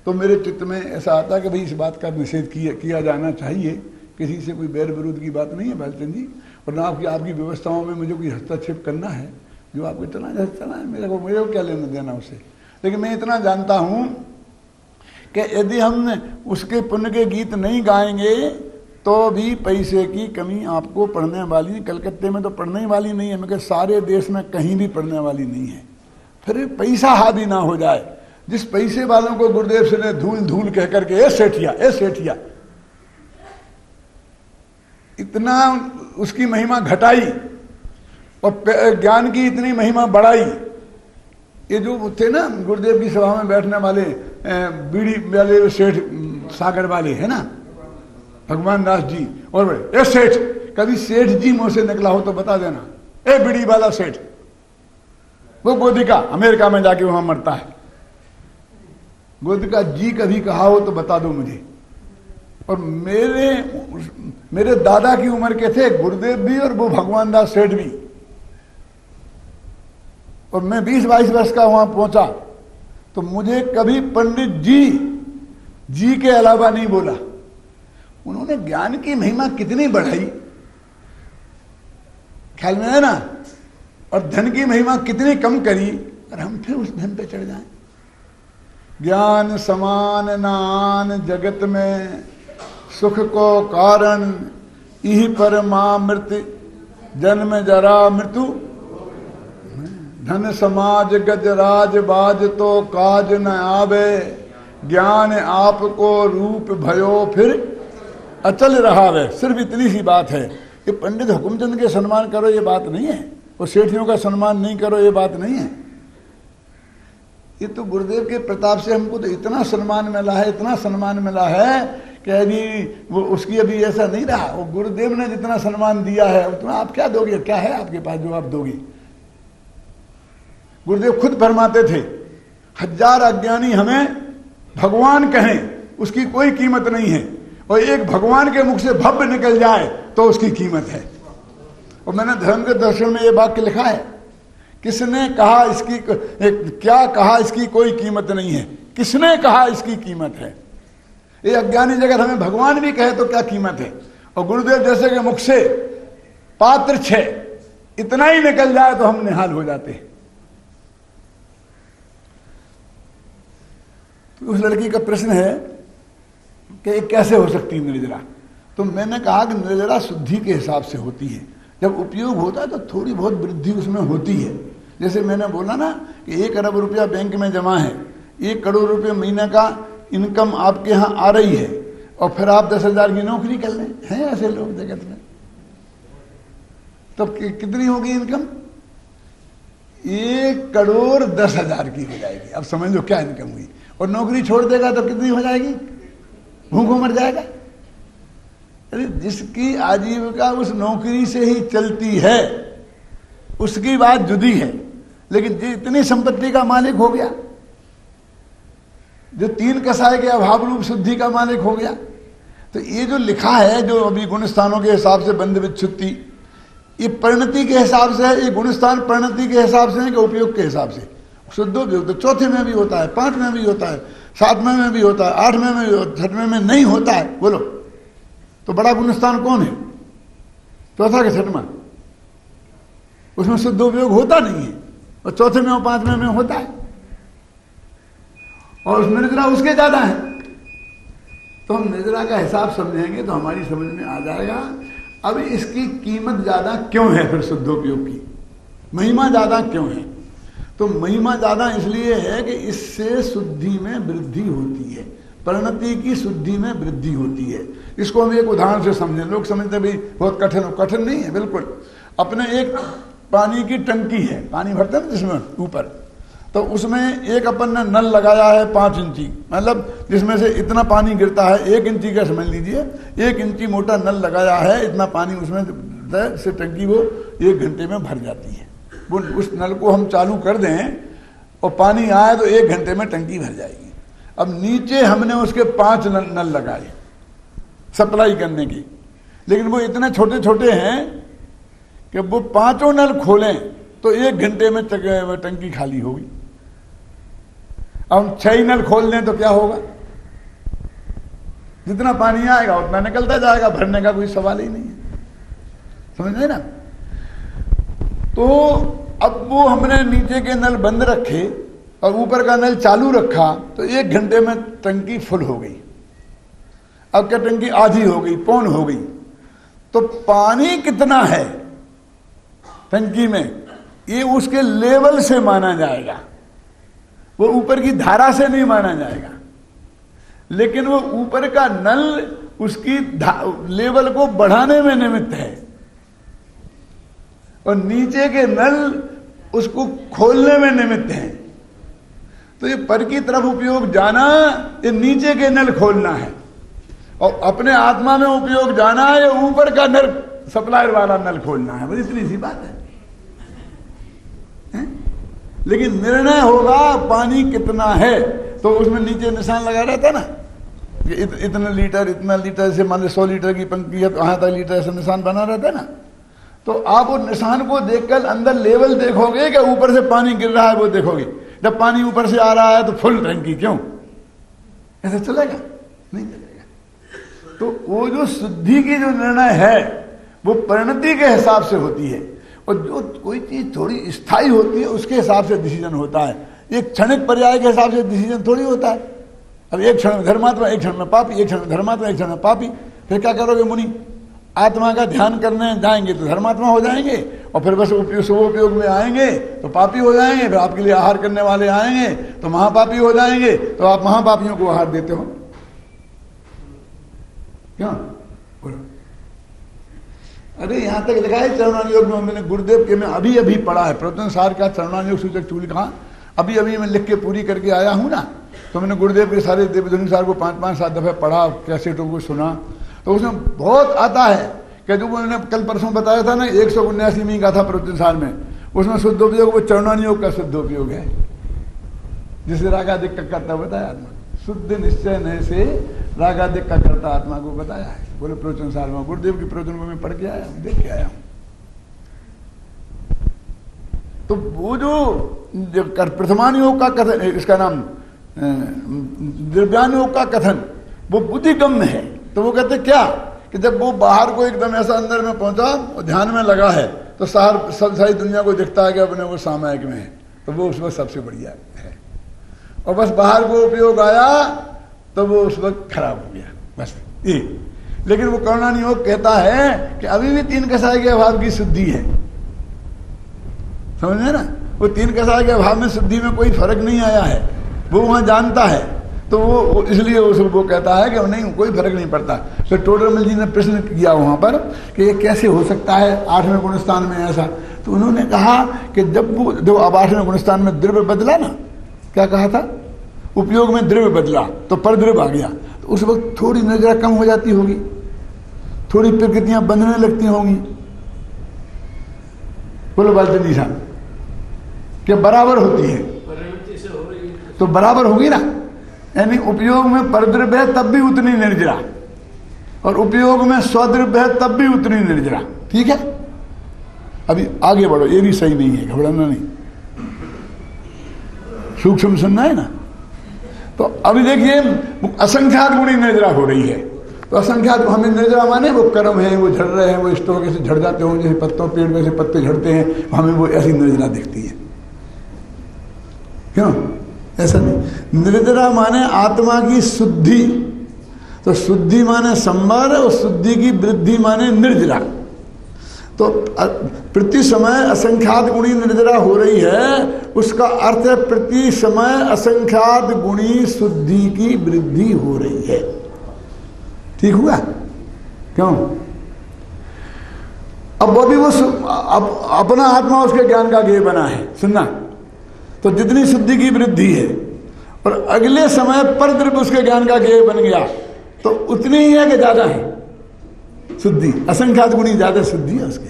तो मेरे चित्त में ऐसा आता है कि भाई इस बात का निषेध किया जाना चाहिए। किसी से कोई बैर विरोध की बात नहीं है भाईचंद जी, और ना आपकी व्यवस्थाओं में मुझे कोई हस्तक्षेप करना है। जो आपको इतना जैसे चला है, मेरे को क्या लेना देना उससे। लेकिन मैं इतना जानता हूं कि यदि हम उसके पुण्य के गीत नहीं गाएंगे तो भी पैसे की कमी आपको पड़ने वाली, कलकत्ते में तो पड़ने ही वाली नहीं है, मगर सारे देश में कहीं भी पड़ने वाली नहीं है। फिर पैसा हावी ना हो जाए। जिस पैसे वालों को गुरुदेव से ने धूल धूल कह करके ए सेठिया इतना उसकी महिमा घटाई और ज्ञान की इतनी महिमा बढ़ाई। ये जो थे ना गुरुदेव की सभा में बैठने वाले बीड़ी वाले सेठ सागर वाले है ना, भगवान दास जी, और ए सेठ, कभी सेठ जी मुंह से निकला हो तो बता देना। ए बीड़ी वाला सेठ, वो गोदिका अमेरिका में जाके वहां मरता है, गोदिका जी कभी कहा हो तो बता दो मुझे। और मेरे दादा की उम्र के थे गुरुदेव भी और वो भगवान दास सेठ भी। और मैं 20-22 वर्ष का वहां पहुंचा तो मुझे कभी पंडित जी के अलावा नहीं बोला। उन्होंने ज्ञान की महिमा कितनी बढ़ाई, ख्याल में है ना, और धन की महिमा कितनी कम करी, और हम फिर उस धन पे चढ़ जाएं। ज्ञान समान नान जगत में, सुख को कारण यही परमामृत, जन्म जरा मृत्यु, धन समाज गज राज बाज तो काज न आवे, ज्ञान आपको रूप भयो फिर अचल रहावे। सिर्फ इतनी सी बात है। ये पंडित हुकुमचंद के सम्मान करो ये बात नहीं है, और सेठियों का सम्मान नहीं करो ये बात नहीं है। ये तो गुरुदेव के प्रताप से हमको तो इतना सम्मान मिला है, इतना सम्मान मिला है कि अभी वो उसकी अभी ऐसा नहीं रहा। वो गुरुदेव ने जितना सम्मान दिया है उतना आप क्या दोगे, क्या है आपके पास जो आप दोगे। गुरुदेव खुद फरमाते थे, 1000 अज्ञानी हमें भगवान कहें उसकी कोई कीमत नहीं है, और एक भगवान के मुख से भव्य निकल जाए तो उसकी कीमत है। और मैंने धर्म के दर्शन में ये वाक्य लिखा है, किसने कहा इसकी, क्या कहा इसकी कोई कीमत नहीं है, किसने कहा इसकी कीमत है। ये अज्ञानी जगत हमें भगवान भी कहे तो क्या कीमत है, और गुरुदेव जैसे के मुख से पात्र 6 इतना ही निकल जाए तो हम निहाल हो जाते हैं। तो उस लड़की का प्रश्न है कि ये कैसे हो सकती है निर्जरा। तो मैंने कहा कि निर्जरा शुद्धि के हिसाब से होती है, जब उपयोग होता है तो थोड़ी बहुत वृद्धि उसमें होती है। जैसे मैंने बोला ना कि 1 अरब रुपया बैंक में जमा है, 1 करोड़ रुपये महीने का इनकम आपके यहाँ आ रही है, और फिर आप 10,000 की नौकरी कर लें, हैं ऐसे लोग जगत में, तब कितनी होगी इनकम? 1,10,00,000 की हो जाएगी। अब समझ लो क्या इनकम हुई। और नौकरी छोड़ देगा तो कितनी हो जाएगी? भूखों मर जाएगा। अरे जिसकी आजीविका उस नौकरी से ही चलती है उसकी बात जुदी है, लेकिन इतनी संपत्ति का मालिक हो गया, जो 3 कसाय के अभाव रूप शुद्धि का मालिक हो गया। तो ये जो लिखा है, जो अभी गुणस्थानों के हिसाब से बंद विच्छुत्ति, ये परिणति के हिसाब से है, ये गुणस्थान परिणति के हिसाब से है कि उपयोग के हिसाब से। शुद्धोपयोग तो 4थे में भी होता है, 5 में भी होता है, 7वें में भी होता है, 8वें में भी, 6वें में नहीं होता है। बोलो तो बड़ा गुणस्थान कौन है? 4था कि 6वां? उसमें शुद्धोपयोग होता नहीं है, और 4थे में और 5वें में होता है, और उसमें निर्जरा उसके ज्यादा है। तो हम निर्जरा का हिसाब समझेंगे तो हमारी समझ में आ जाएगा अब इसकी कीमत ज्यादा क्यों है, फिर शुद्धोपयोग की महिमा ज्यादा क्यों है। तो महिमा ज्यादा इसलिए है कि इससे शुद्धि में वृद्धि होती है, परिणति की शुद्धि में वृद्धि होती है। इसको हम एक उदाहरण से समझें। लोग समझते भी बहुत कठिन हो, कठिन नहीं है बिल्कुल। अपने एक पानी की टंकी है, पानी भरते हैं जिसमें ऊपर, तो उसमें एक अपन ने नल लगाया है 5 इंची, मतलब जिसमें से इतना पानी गिरता है, 1 इंची का समझ लीजिए, 1 इंची मोटा नल लगाया है, इतना पानी उसमें से टंकी वो 1 घंटे में भर जाती है। वो उस नल को हम चालू कर दें और पानी आए तो 1 घंटे में टंकी भर जाएगी। अब नीचे हमने उसके 5 नल लगाए सप्लाई करने की, लेकिन वो इतने छोटे छोटे हैं कि वो 5 नल खोलें तो 1 घंटे में टंकी खाली होगी। अब हम 6 नल खोल दें तो क्या होगा? जितना पानी आएगा उतना निकलता जाएगा, भरने का कोई सवाल ही नहीं है। समझ रहे ना? तो अब वो हमने नीचे के नल बंद रखे और ऊपर का नल चालू रखा तो 1 घंटे में टंकी फुल हो गई। अब क्या टंकी आधी हो गई, पौन हो गई। तो पानी कितना है टंकी में ये उसके लेवल से माना जाएगा, वो ऊपर की धारा से नहीं माना जाएगा। लेकिन वो ऊपर का नल उसकी लेवल को बढ़ाने में निमित्त है और नीचे के नल उसको खोलने में निमित्त है। तो ये पर की तरफ उपयोग जाना, ये नीचे के नल खोलना है, और अपने आत्मा में उपयोग जाना है, ये ऊपर का नल सप्लायर वाला नल खोलना है। बस इतनी सी बात है। लेकिन निर्णय होगा पानी कितना है तो उसमें नीचे निशान लगा रहता है ना, इतना लीटर से मान लो 100 लीटर की पंक्ति है तो यहाँ तक लीटर से निशान बना रहता है ना। तो आप वो निशान को देखकर अंदर लेवल देखोगे कि ऊपर से पानी गिर रहा है, वो देखोगे। जब पानी ऊपर से आ रहा है तो फुल टंकी, क्यों? ऐसा चलेगा? नहीं चलेगा। तो वो जो शुद्धि की जो निर्णय है वो परिणति के हिसाब से होती है, और जो कोई चीज थोड़ी स्थायी होती है उसके हिसाब से डिसीजन होता है। एक क्षणिक पर्याय के हिसाब से डिसीजन थोड़ी होता है। अब एक क्षण में धर्मात्मा, एक क्षण में पापी, एक क्षण में धर्मात्मा, एक क्षण में पापी। फिर क्या करोगे मुनि? आत्मा का ध्यान करने जाएंगे तो धर्मात्मा हो जाएंगे, और फिर बस उपयोग में आएंगे तो पापी हो जाएंगे। फिर आपके लिए आहार करने वाले आएंगे तो महापापी हो जाएंगे, तो आप महापापियों को आहार देते हो। क्यों? बोलो। अरे यहां तक लिखा है चरणानुयोग में, मैंने गुरुदेव के में अभी अभी पढ़ा है, प्रवचन सार का चरणानुयोग सूचक चूल कहा अभी अभी मैं लिख के पूरी करके आया हूं ना। तो मैंने गुरुदेव के सारे देवधुनी सार को 5-5-7 दफे पढ़ा, कैसेटों को सुना, तो उसमें बहुत आता है कि जो उन्होंने कल परसों बताया था ना 179 में का था प्रवचन सार में, उसमें शुद्ध उपयोग वो चरणानुयोग का शुद्ध उपयोग है, जिसे रागादिक का करता बताया आत्मा। शुद्ध निश्चय नय से रागादिक का करता आत्मा को बताया है, बोले प्रवचन सार में। गुरुदेव की प्रवचन को मैं पढ़ के आया हूं, देख के आया हूं। तो वो जो प्रथमान योग का कथन, इसका नाम द्रव्यान योग का कथन, वो बुद्धिगम्य है। तो वो कहते क्या कि जब वो बाहर को एकदम ऐसा अंदर में पहुंचा और ध्यान में लगा है तो सारी दुनिया को दिखता है कि अपने वो सामायिक में है, तो वो उस वक्त सबसे बढ़िया है। और बस बाहर को उपयोग आया तो वो उस वक्त खराब हो गया, बस ये। लेकिन वो करुणान योग कहता है कि अभी भी 3 कसाय के अभाव की शुद्धि है, समझे ना? वो 3 कसाय के अभाव में शुद्धि में कोई फर्क नहीं आया है, वो वहां जानता है। तो वो इसलिए वो कहता है कि नहीं, कोई फर्क नहीं पड़ता। तो टोडरमल जी ने प्रश्न किया वहां पर कि ये कैसे हो सकता है 8वें गुणस्थान में ऐसा। तो उन्होंने कहा कि जब वो जो अब 8वें गुणस्थान में द्रव्य बदला ना, क्या कहा था? उपयोग में द्रव्य बदला तो परद्रव्य आ गया, तो उस वक्त थोड़ी नजरा कम हो जाती होगी, थोड़ी प्रकृतियां बंधने लगती होंगी। बोलो बात जल्दी साहब, क्या बराबर होती है? तो बराबर होगी ना, यानी उपयोग में परद्रव्य है तब भी उतनी निर्जरा, और उपयोग में स्वद्रव्य है तब भी उतनी निर्जरा। ठीक है, अभी आगे बढ़ो, ये भी सही नहीं है, घबराना नहीं, सूक्ष्म सुनना है ना। तो अभी देखिए असंख्यात गुणी निर्जरा हो रही है। तो असंख्यात हमें निर्जरा माने वो कर्म है, वो झड़ रहे हैं, वो स्टोक ऐसे झड़ जाते हों जैसे पत्तों, पेड़ में से पत्ते झड़ते हैं, हमें वो ऐसी निर्जरा दिखती है। क्यों? ऐसा नहीं। निर्जरा माने आत्मा की शुद्धि, तो शुद्धि माने संवर और शुद्धि की वृद्धि माने निर्जरा। तो प्रति समय असंख्यात गुणी निर्जरा हो रही है, उसका अर्थ है प्रति समय असंख्यात गुणी शुद्धि की वृद्धि हो रही है। ठीक हुआ? क्यों? अब वो भी वो अपना आत्मा उसके ज्ञान का गेय बना है, सुनना। तो जितनी शुद्धि की वृद्धि है और अगले समय पर द्रव्य उसके ज्ञान का गेय बन गया, तो उतनी ही है कि ज्यादा है शुद्धि, असंख्यात गुणी ज्यादा शुद्धि है उसके।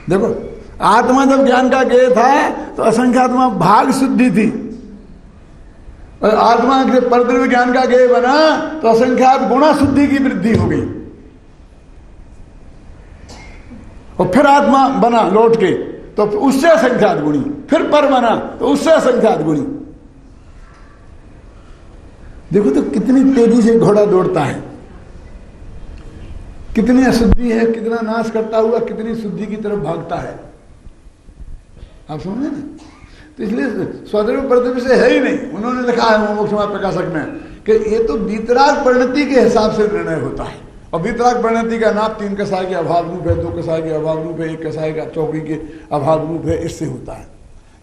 देखो आत्मा जब ज्ञान का गेय था तो असंख्यात्मा भाग शुद्धि थी, और आत्मा के परद्रव्य ज्ञान का गेय बना तो असंख्यात गुणा शुद्धि की वृद्धि हो गई। और फिर आत्मा बना लौट के तो उससे असंख्यात गुणी, फिर पर बना तो उससे असंख्यात गुणी। देखो तो कितनी तेजी से घोड़ा दौड़ता है, कितनी अशुद्धि है, कितना नाश करता हुआ कितनी शुद्धि की तरफ भागता है। आप समझे ना? तो इसलिए स्वधर्म प्रतिष्ठित से है ही नहीं। उन्होंने लिखा है मोक्ष मार्ग प्रकाशक में कि ये तो वीतराग परिणति के हिसाब से निर्णय होता है, और वीतराग परिणति का नाप 3 कसाय के अभाव रूप है, 2 कसाय के अभाव रूप है, 1 कसाय का चौकड़ी के अभाव रूप है, इससे होता है।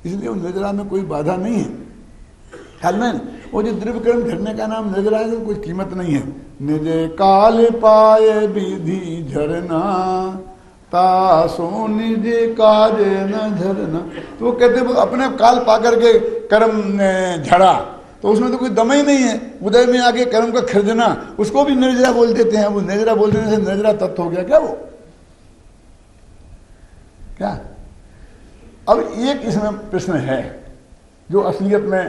इसलिए उन निद्रा में कोई बाधा नहीं है। ख्याल में वो जो द्रव्य कर्म घटने का नाम निद्रा है, तो कोई कीमत नहीं है। निज काल पाए विधि झरना तासो निज काज न झरना। तो वो कहते वो अपने काल पा करके कर्म झड़ा, तो उसमें तो कोई दम ही नहीं है। उदय में आके कर्म का खरीदना, उसको भी निर्जरा बोल देते हैं। वो निर्जरा बोल देने से निर्जरा तत्व हो गया क्या वो? क्या? अब एक इसमें प्रश्न है जो असलियत में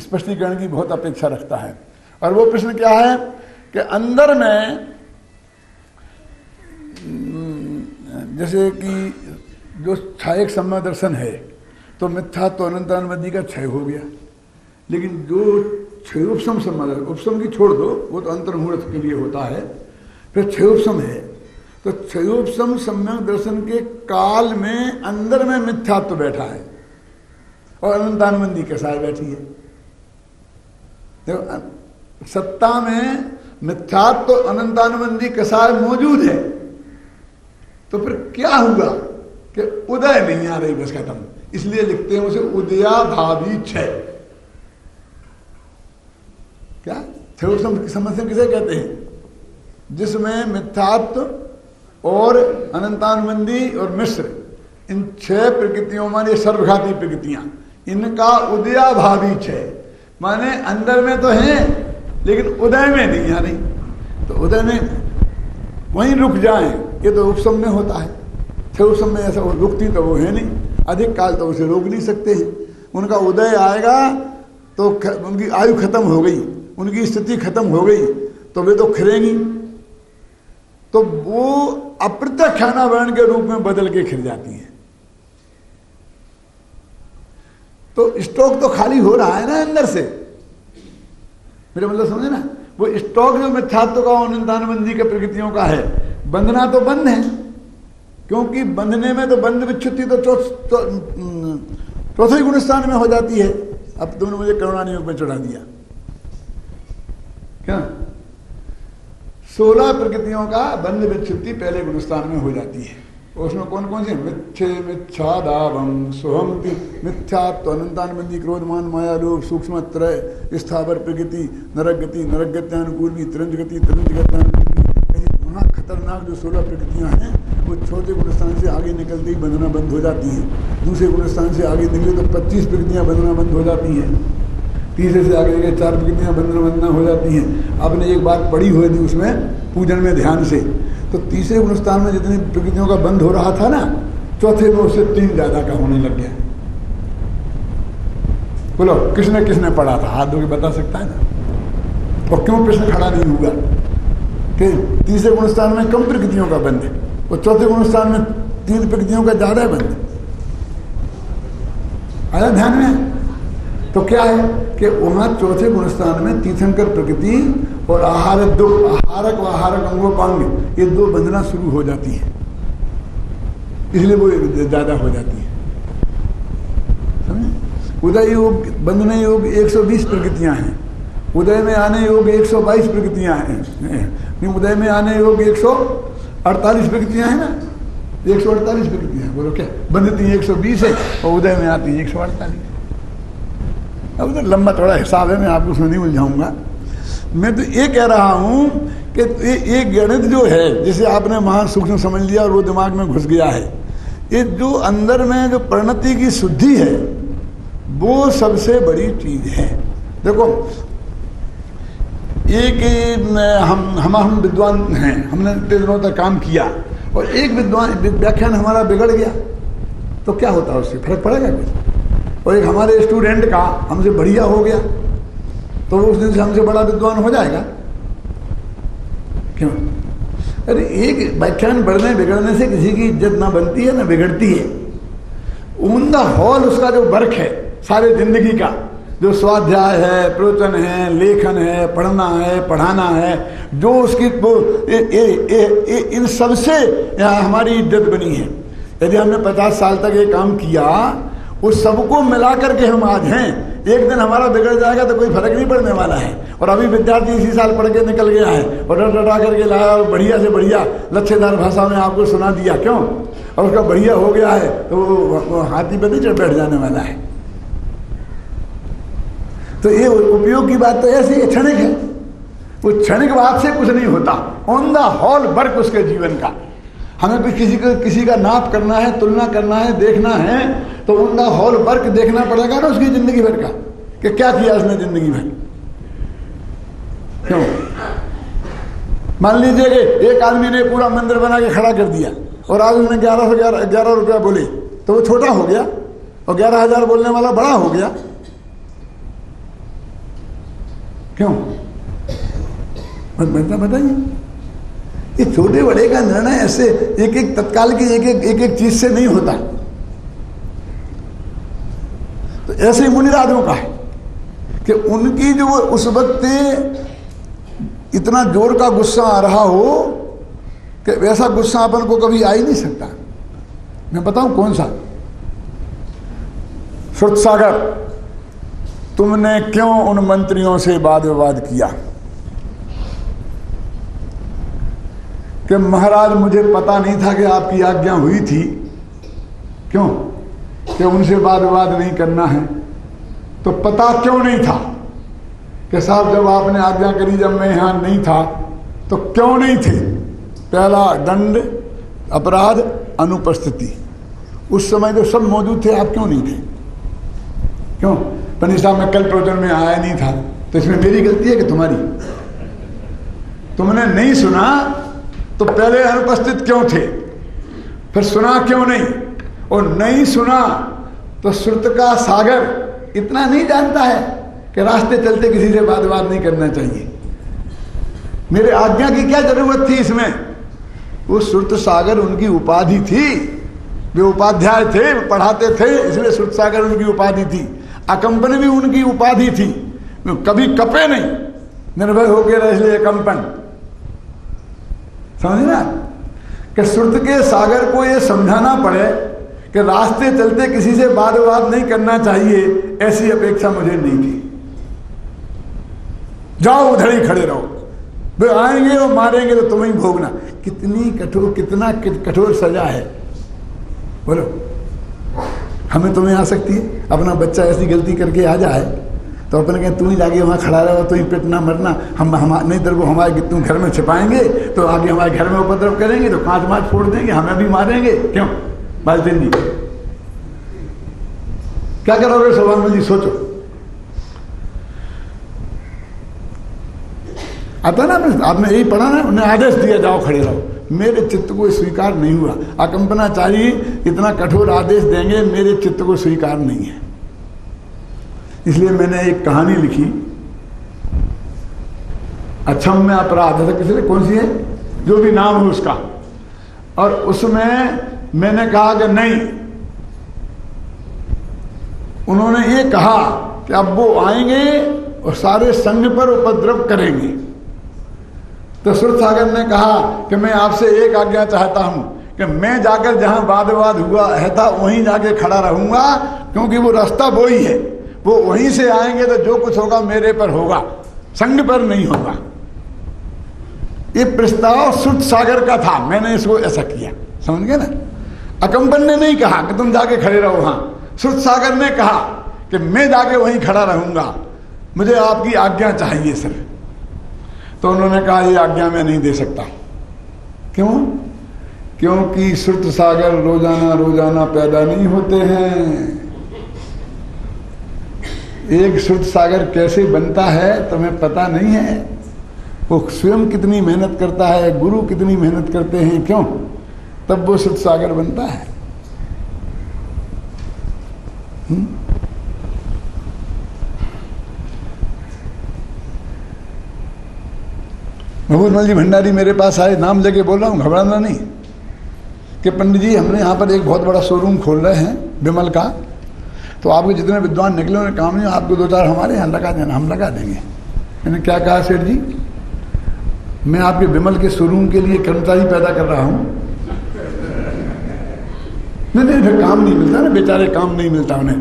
स्पष्टीकरण की बहुत अपेक्षा रखता है, और वो प्रश्न क्या है कि अंदर में जैसे कि जो छायक सम्य दर्शन है, तो मिथ्या तो अनंतानुबंधी का क्षय हो गया, लेकिन जो क्षय उपशम सम्य, उपशम की छोड़ दो, वो तो अंतर्मुहूर्त के लिए होता है, फिर क्षय उपशम है। तो क्षयोपशम सम्यक दर्शन के काल में अंदर में मिथ्यात्व बैठा है और अनंतानुबंधी कसाय बैठी है। देखो सत्ता में मिथ्यात्व अनंतानुबंधी कसाय मौजूद है, तो फिर क्या हुआ कि उदय नहीं आ रही, बस खत्म। इसलिए लिखते हैं उसे उदयाभावी क्षय। क्या क्षयोपशम समस्या किसे कहते हैं? जिसमें मिथ्यात्व और अनंतानुबंधी और मिश्र, इन 6 प्रकृतियों माने सर्वघाती प्रकृतियां, इनका उदयाभावी क्षय, माने अंदर में तो है लेकिन उदय में नहीं आ रही। तो उदय में वहीं रुक जाएं, ये तो उपशम में होता है। क्षय उपशम में ऐसा रुकती तो वो है नहीं, अधिक काल तो उसे रोक नहीं सकते हैं। उनका उदय आएगा तो उनकी आयु खत्म हो गई, उनकी स्थिति खत्म हो गई, तो वे तो खिलेंगी, तो वो अप्रत्यक्षाना वर्ण के रूप में बदल के खिल जाती है। तो स्टॉक तो खाली हो रहा है ना अंदर से, मेरा मतलब समझे ना? वो स्टॉक जो मिथ्यात्व का अनंतानुबंधी के प्रकृतियों का है, बंधना तो बंद है, क्योंकि बंधने में तो बंध विच्छुत्ति तो चौथे गुण स्थान में हो जाती है। अब तुमने मुझे करुणा नियोग में चढ़ा दिया क्या? 16 प्रकृतियों का बंध विच्छुत्ति पहले गुणस्थान में हो जाती है। उसमें कौन कौन सी? मिथ्ये मिथ्या दावम सोहम मिथ्यात्व अनंतानुबंधी क्रोधमान माया लोभ सूक्ष्म त्रय स्थावर प्रकृति नरक गति नरक गत्यानुकूली तिरंज गति तिरंज गत्यानुकूली। वहाँ खतरनाक जो 16 प्रकृतियाँ हैं वो चौथे गुणस्थान से आगे निकलते ही बंधना बंद हो जाती हैं। दूसरे गुणस्थान से आगे निकले तो 25 प्रकृतियाँ बंधना बंद हो जाती हैं। तीसरे से आगे निकले 4 प्रकृतियाँ बंधना हो जाती हैं। आपने एक बात पढ़ी हुई थी उसमें पूजन में ध्यान से, तो तीसरे गुणस्थान में जितनी प्रकृतियों का बंद हो रहा था ना, चौथे में उससे 3 ज्यादा का होने लग गया। बोलो किसने पढ़ा था? हाथ धो के बता सकता है ना? और क्यों प्रश्न खड़ा नहीं हुआ कि तीसरे गुणस्थान में कम प्रकृतियों का बंद है और चौथे गुणस्थान में 3 प्रकृतियों का ज्यादा बंद है? आया ध्यान में? तो क्या है कि वहां चौथे गुणस्थान में तीर्थंकर प्रकृति और आहारक व आहारक अंगोपांग, ये 2 बंधना शुरू हो जाती है, इसलिए वो ज्यादा हो जाती है। समझे? उदय योग बंधन योग 120 प्रकृतियां हैं, उदय में आने योग 122 प्रकृतियां हैं, उदय में आने योग 148 प्रकृतियां हैं ना, 148 प्रकृतियां। बोलो क्या बंधती 120 है और उदय में आती है 148। अब तो लंबा थोड़ा हिसाब है, मैं आपको उसमें नहीं उलझाऊंगा। मैं तो ये कह रहा हूं कि ये गणित जो है, जिसे आपने वहां सूक्ष्म समझ लिया और वो दिमाग में घुस गया है, ये जो अंदर में जो परिणति की शुद्धि है वो सबसे बड़ी चीज है। देखो एक हम विद्वान हैं, हमने दिनों तक काम किया और एक विद्वान व्याख्यान हमारा बिगड़ गया तो क्या होता है? उससे फर्क पड़ेगा कुछ? और एक हमारे स्टूडेंट का हमसे बढ़िया हो गया तो वो उस दिन से हमसे बड़ा विद्वान हो जाएगा क्यों? अरे एक व्याख्यान बढ़ने बिगड़ने से किसी की इज्जत ना बनती है ना बिगड़ती है। ऑन द होल उसका जो वर्क है सारे जिंदगी का, जो स्वाध्याय है, प्रवचन है, लेखन है, पढ़ना है, पढ़ाना है, जो उसकी वो इन सबसे हमारी इज्जत बनी है। यदि हमने 50 साल तक ये काम किया, उस सबको मिला करके हम आज हैं। एक दिन हमारा बिगड़ जाएगा तो कोई फर्क नहीं पड़ने वाला है। और अभी विद्यार्थी इसी साल पढ़ के निकल गया है और रटा करके लाया और बढ़िया से बढ़िया लच्छेदार भाषा में आपको सुना दिया, क्यों? और उसका बढ़िया हो गया है तो वो हाथी पर नहीं चढ़ बैठ जाने वाला है। तो ये उपयोग की बात तो ऐसी है, क्षणिक है। वो क्षणिक बात से कुछ नहीं होता, ऑन द होल वर्क उसके जीवन का। हमें कुछ किसी का नाप करना है, तुलना करना है, देखना है, तो ऑन द होल वर्क देखना पड़ेगा ना उसकी जिंदगी भर का, कि क्या किया उसने जिंदगी भर। क्यों? मान लीजिए कि एक आदमी ने पूरा मंदिर बना के खड़ा कर दिया और आज उसने 11 रुपया बोले, तो वो छोटा हो गया, और 11,000 बोलने वाला बड़ा हो गया। क्यों? बताइए। ये छोटे बड़े का निर्णय ऐसे एक एक तत्काल की एक एक चीज से नहीं होता। तो ऐसे ही मुनिराजों का है कि उनकी जो उस वक्त इतना जोर का गुस्सा आ रहा हो कि वैसा गुस्सा अपन को कभी आ ही नहीं सकता। मैं बताऊं कौन सा? श्रुतसागर, तुमने क्यों उन मंत्रियों से वाद विवाद किया कि महाराज मुझे पता नहीं था कि आपकी आज्ञा हुई थी, क्यों कि उनसे वाद विवाद नहीं करना है। तो पता क्यों नहीं था कि साहब जब आपने आज्ञा करी, जब मैं यहां नहीं था तो क्यों नहीं थे? पहला दंड, अपराध, अनुपस्थिति। उस समय जो सब मौजूद थे, आप क्यों नहीं थे? क्यों? पंडित साहब मैं कल प्रवचन में आया नहीं था, तो इसमें मेरी गलती है कि तुम्हारी? तुमने नहीं सुना तो पहले अनुपस्थित क्यों थे, फिर सुना क्यों नहीं? और नहीं सुना तो श्रुत का सागर इतना नहीं जानता है कि रास्ते चलते किसी से वाद विवाद नहीं करना चाहिए। मेरे आज्ञा की क्या जरूरत थी इसमें? वो श्रुत सागर उनकी उपाधि थी, वे उपाध्याय थे, पढ़ाते थे, इसलिए श्रुत सागर उनकी उपाधि थी। अकंपन भी उनकी उपाधि थी, कभी कपे नहीं, निर्भय होकर रहे, इसलिए अकंपन। समझे ना कि श्रुत के सागर को ये समझाना पड़े कि रास्ते चलते किसी से वाद विवाद नहीं करना चाहिए, ऐसी अपेक्षा मुझे नहीं थी। जाओ उधर ही खड़े रहो, वे आएंगे और मारेंगे तो तुम्हें भोगना। कितनी कठोर, कितना कठोर सजा है बोलो। हमें तुम्हें आ सकती है? अपना बच्चा ऐसी गलती करके आ जाए तो अपन कहें तू ही जाके वहाँ खड़ा रहो, तू ही पिटना मरना, हम नहीं तेरे को हमारे तुम घर में छिपाएंगे तो आगे हमारे घर में उपद्रव करेंगे, तो कांच माच फोड़ देंगे, हमें भी मारेंगे। क्यों? बालचंद जी क्या करोगे? सोभान जी सोचो। आता ना आपने यही पढ़ा ना, उन्हें आदेश दिया जाओ खड़े रहो, मेरे चित्त को स्वीकार नहीं हुआ। अकंपनाचारी इतना कठोर आदेश देंगे, मेरे चित्त को स्वीकार नहीं है। इसलिए मैंने एक कहानी लिखी, अक्षम्य अपराध है, किसी ने कौन सी है, जो भी नाम हो उसका, और उसमें मैंने कहा कि नहीं, उन्होंने ये कहा कि अब वो आएंगे और सारे संघ पर उपद्रव करेंगे। तो श्रुत सागर ने कहा कि मैं आपसे एक आज्ञा चाहता हूं कि मैं जाकर जहां वाद विवाद हुआ है था वहीं जाके खड़ा रहूंगा, क्योंकि वो रास्ता वो ही है, वो वहीं से आएंगे तो जो कुछ होगा मेरे पर होगा, संघ पर नहीं होगा। ये प्रस्ताव श्रुत सागर का था, मैंने इसको ऐसा किया, समझ गए ना। अकंपन ने नहीं कहा कि तुम जाके खड़े रहो वहां, श्रुत सागर ने कहा कि मैं जाके वहीं खड़ा रहूंगा, मुझे आपकी आज्ञा चाहिए सर। तो उन्होंने कहा ये आज्ञा मैं नहीं दे सकता। क्यों? क्योंकि श्रुत सागर रोजाना रोजाना पैदा नहीं होते हैं। एक श्रुत सागर कैसे बनता है तुम्हें पता नहीं है। वो स्वयं कितनी मेहनत करता है, गुरु कितनी मेहनत करते हैं, क्यों? तब वो श्रुत सागर बनता है। महमूद मल जी भंडारी मेरे पास आए, नाम लेके बोल रहा हूँ, घबराना नहीं, कि पंडित जी हमने यहाँ पर एक बहुत बड़ा शोरूम खोल रहे हैं विमल का, तो आपके जितने विद्वान निकले उन्हें काम नहीं, आपको 2-4 हमारे यहाँ लगा देना, हम लगा देंगे। मैंने क्या कहा सेठ जी, मैं आपके विमल के शोरूम के लिए कर्मचारी पैदा कर रहा हूँ, नहीं, फिर काम नहीं मिलता ना, बेचारे काम नहीं मिलता उन्हें।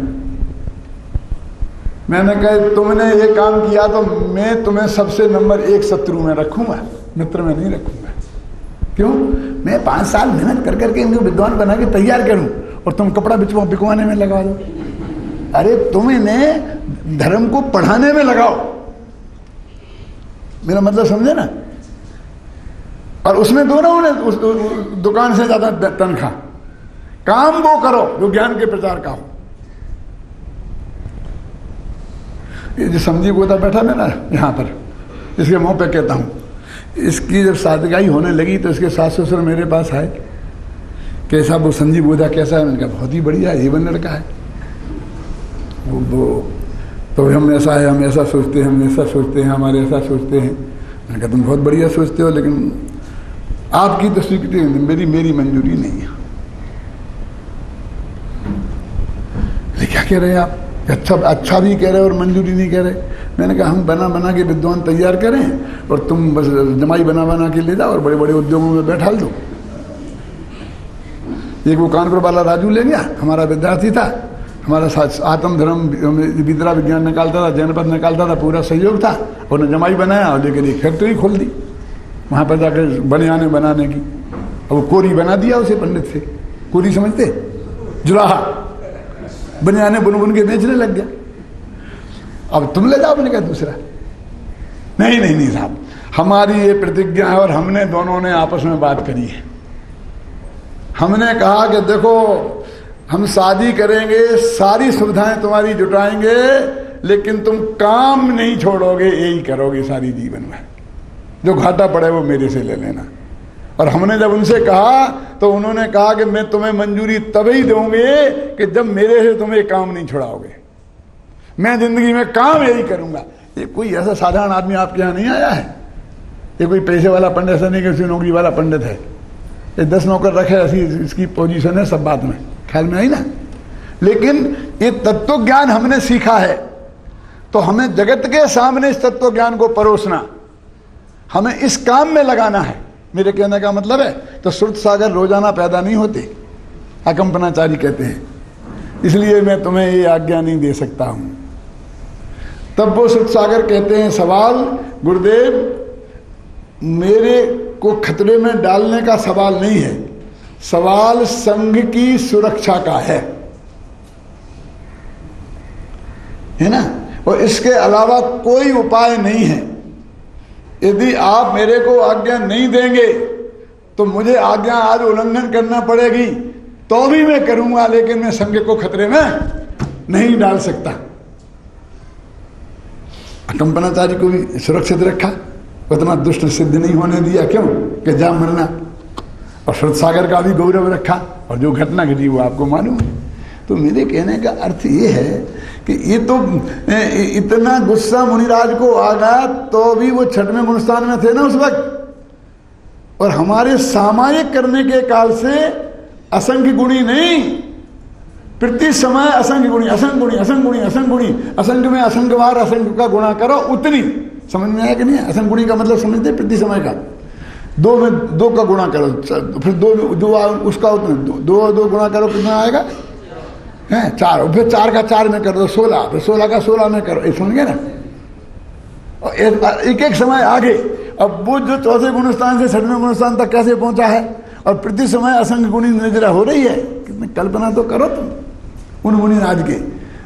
मैंने कहा तुमने ये काम किया तो मैं तुम्हें सबसे नंबर 1 शत्रु में रखूंगा, मित्र में नहीं रखूंगा। क्यों? मैं 5 साल मेहनत कर करके इनको विद्वान बना के तैयार करूं और तुम कपड़ा बिकवाने में लगा दो। अरे तुम इन्हें धर्म को पढ़ाने में लगाओ, मेरा मतलब समझे ना। और उसमें दोनों ने उस दुकान से ज्यादा तनख्वाह। काम वो करो जो ज्ञान के प्रचार का हो। ये जो समझी गोदा बैठा है ना यहाँ पर, इसके मुंह पे कहता हूँ, इसकी जब शादीगाई होने लगी तो इसके सास ससुर मेरे पास आए, कैसा वो संजीव गोदा कैसा है? मैंने कहा बहुत ही बढ़िया, एवन लड़का है वो। तो हम ऐसा है, हम ऐसा सोचते हैं, हम ऐसा सोचते हैं, हमारे ऐसा सोचते हैं। मैंने कहा तुम बहुत बढ़िया सोचते हो, लेकिन आपकी तो स्वीकृति मेरी मंजूरी नहीं है। क्या कह रहे हैं आप? अच्छा भी कह रहे हो और मंजूरी नहीं कह रहे। मैंने कहा हम बना के विद्वान तैयार करें और तुम बस जमाई बना के ले जाओ और बड़े बड़े उद्योगों में बैठा दो। एक वो कानपुर वाला राजू ले गया, हमारा विद्यार्थी था, हमारा आत्म धर्म विद्या विज्ञान निकालता था, जनपद निकालता था, पूरा सहयोग था। उन्होंने जमाई बनाया और लेकर एक फैक्ट्री खोल दी वहाँ पर जाकर बनियाने बनाने की। और वो कोरी बना दिया उसे पंडित से। कोरी समझते? जुलाहा बनियाने बुन के बेचने लग गया। अब तुम ले जाओ। मैंने कहा दूसरा नहीं साहब, हमारी ये प्रतिज्ञा है और हमने दोनों ने आपस में बात करी है। हमने कहा कि देखो हम शादी करेंगे, सारी सुविधाएं तुम्हारी जुटाएंगे, लेकिन तुम काम नहीं छोड़ोगे, यही करोगे सारी जीवन में। जो घाटा पड़े वो मेरे से ले लेना। और हमने जब उनसे कहा तो उन्होंने कहा कि मैं तुम्हें मंजूरी तभी दूंगी कि जब मेरे से तुम ये काम नहीं छुड़ाओगे। मैं जिंदगी में काम यही करूंगा। ये कोई ऐसा साधारण आदमी आपके यहाँ नहीं आया है। ये कोई पैसे वाला पंडित ऐसा नहीं कि उसी नौकरी वाला पंडित है। ये 10 नौकर रखे, ऐसी इसकी पोजीशन है सब बात में, ख्याल में आई ना। लेकिन ये तत्व ज्ञान हमने सीखा है तो हमें जगत के सामने इस तत्व ज्ञान को परोसना, हमें इस काम में लगाना है। मेरे कहने का मतलब है तो श्रुत सागर रोजाना पैदा नहीं होते, अकंपनाचारी कहते हैं। इसलिए मैं तुम्हें ये आज्ञा नहीं दे सकता हूं। तब वो श्रुत सागर कहते हैं, सवाल गुरुदेव मेरे को खतरे में डालने का सवाल नहीं है, सवाल संघ की सुरक्षा का है ना। और इसके अलावा कोई उपाय नहीं है। यदि आप मेरे को आज्ञा नहीं देंगे तो मुझे आज्ञा आज उल्लंघन करना पड़ेगी, तो भी मैं करूंगा, लेकिन मैं संघ को खतरे में नहीं डाल सकता। कंपनाचारी को भी सुरक्षित रखा, उतना दुष्ट सिद्ध नहीं होने दिया। क्यों? कि जा मरना। और श्रुत सागर का भी गौरव रखा, और जो घटना घटी वो आपको मालूम है। तो मेरे कहने का अर्थ ये है कि ये तो इतना गुस्सा मुनिराज को आ गया, तो भी वो 6वें गुणस्थान में थे ना उस वक्त। और हमारे सामायिक करने के काल से असंख्य गुणी नहीं, प्रति समय असंख्य गुणी, असंख्य गुणी, असंख्य गुणी, असंख्य गुणी, असंख्य में असंख्य बार असंख्य का गुणा करो उतनी। समझ में आया कि नहीं? असंख्य गुणी का मतलब समझते? प्रति समय का 2 में 2 का गुणा करो, फिर 2 उसका उतना 2 गुणा करो, कितना आएगा? है 4, फिर 4 का 4 में कर दो 16, फिर 16 का 16 में करो। ये समझ गए ना? और एक समय आगे। अब वो जो 4थे गुणस्थान से 6वें गुणस्थान तक कैसे पहुंचा है, और प्रति समय असंख्य गुणी निद्रा हो रही है। कितनी कल्पना तो करो तुम उन गुणी राज के।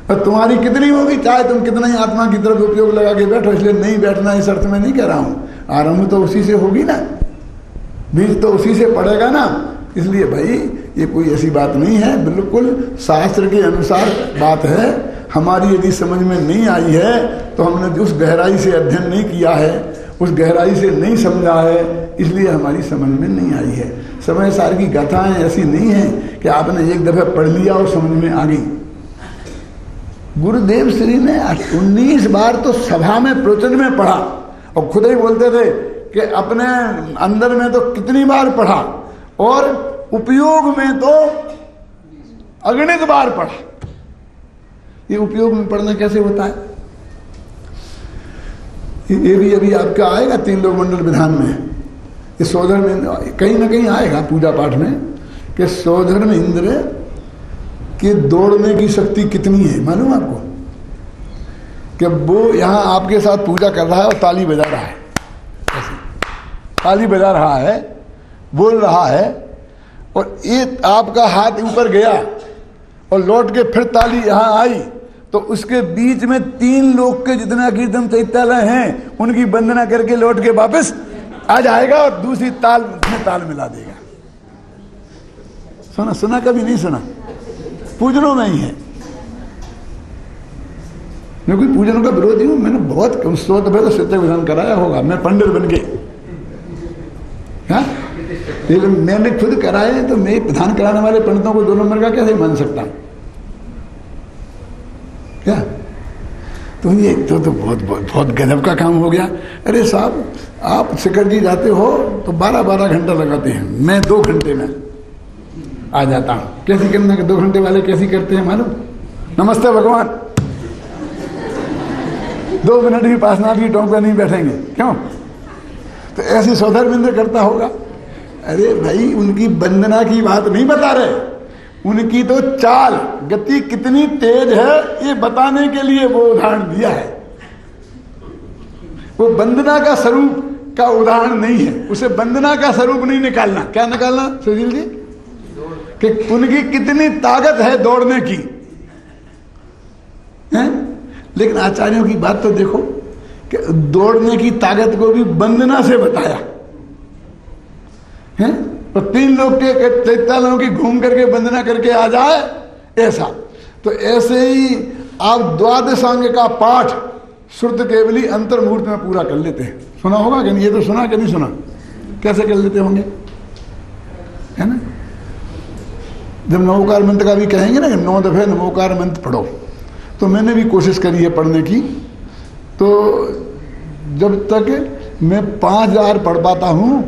और तुम्हारी कितनी होगी, चाहे तुम कितना ही आत्मा की तरफ उपयोग लगा के बैठो। इसलिए नहीं बैठना इस अर्थ में नहीं कह रहा हूं, आरंभ तो उसी से होगी ना, बीज तो उसी से पड़ेगा ना। इसलिए भाई ये कोई ऐसी बात नहीं है, बिल्कुल शास्त्र के अनुसार बात है। हमारी यदि समझ में नहीं आई है तो हमने उस गहराई से अध्ययन नहीं किया है, उस गहराई से नहीं समझा है, इसलिए हमारी समझ में नहीं आई है। समय सार की गाथाएं ऐसी नहीं है कि आपने एक दफे पढ़ लिया और समझ में आ गई। गुरुदेव श्री ने 19 बार तो सभा में प्रवचन में पढ़ा, और खुद ही बोलते थे कि अपने अंदर में तो कितनी बार पढ़ा, और उपयोग में तो अगणित बार पढ़ा। ये उपयोग में पढ़ना कैसे होता है? ये भी अभी आपका आएगा 3 लोक मंडल विधान में। ये सौधर्म में कहीं ना कहीं आएगा पूजा पाठ में कि सौधर्म इंद्र कि दौड़ने की शक्ति कितनी है मालूम आपको? कि वो यहाँ आपके साथ पूजा कर रहा है और ताली बजा रहा है, ताली बजा रहा है, बोल रहा है, और ये आपका हाथ ऊपर गया और लौट के फिर ताली यहाँ आई, तो उसके बीच में 3 लोग के जितना कीर्तन चैत्यालय हैं उनकी वंदना करके लौट के वापस आ जाएगा और दूसरी ताल में ताल मिला देगा। सुना? सुना? कभी नहीं सुना? पूजनों में ही है। मैं कोई पूजनों का विरोधी हूं, मैंने बहुत स्रोत में सत्य विधान कराया होगा, मैं पंडित बन के, हाँ, मैंने खुद कराए, तो मैं विधान कराने वाले पंडितों को 2 नंबर का कैसे मान सकता हूं? क्या? तो ये तो बहुत बहुत बहुत गजब का काम हो गया। अरे साहब, आप शिखर जी जाते हो तो 12-12 घंटा लगाते हैं, मैं 2 घंटे में आ जाता हूँ। कैसी करना? 2 घंटे वाले कैसी करते हैं मालूम? नमस्ते भगवान, 2 मिनट भी पासनाथ की टोंक पे नहीं बैठेंगे, क्यों? तो ऐसी सौधर्मेंद्र करता होगा। अरे भाई, उनकी वंदना की बात नहीं बता रहे, उनकी तो चाल गति कितनी तेज है ये बताने के लिए वो उदाहरण दिया है। वो वंदना का स्वरूप का उदाहरण नहीं है, उसे वंदना का स्वरूप नहीं निकालना। क्या निकालना सुशील जी? कि उनकी कितनी ताकत है दौड़ने की, है? लेकिन आचार्यों की बात तो देखो कि दौड़ने की ताकत को भी वंदना से बताया है। तो 3 लोग के चैत्यालयों की घूम करके वंदना करके आ जाए, ऐसा। तो ऐसे ही आप द्वादशांग का पाठ श्रुत केवली अंतर्मूर्त में पूरा कर लेते हैं। सुना होगा कि नहीं? ये तो सुना कि नहीं सुना? कैसे कर लेते होंगे, है ना? जब नमोकार मंत्र का भी कहेंगे ना कि 9 दफे नमोकार मंत्र पढ़ो, तो मैंने भी कोशिश करी है पढ़ने की। तो जब तक मैं 5000 पढ़ पाता हूं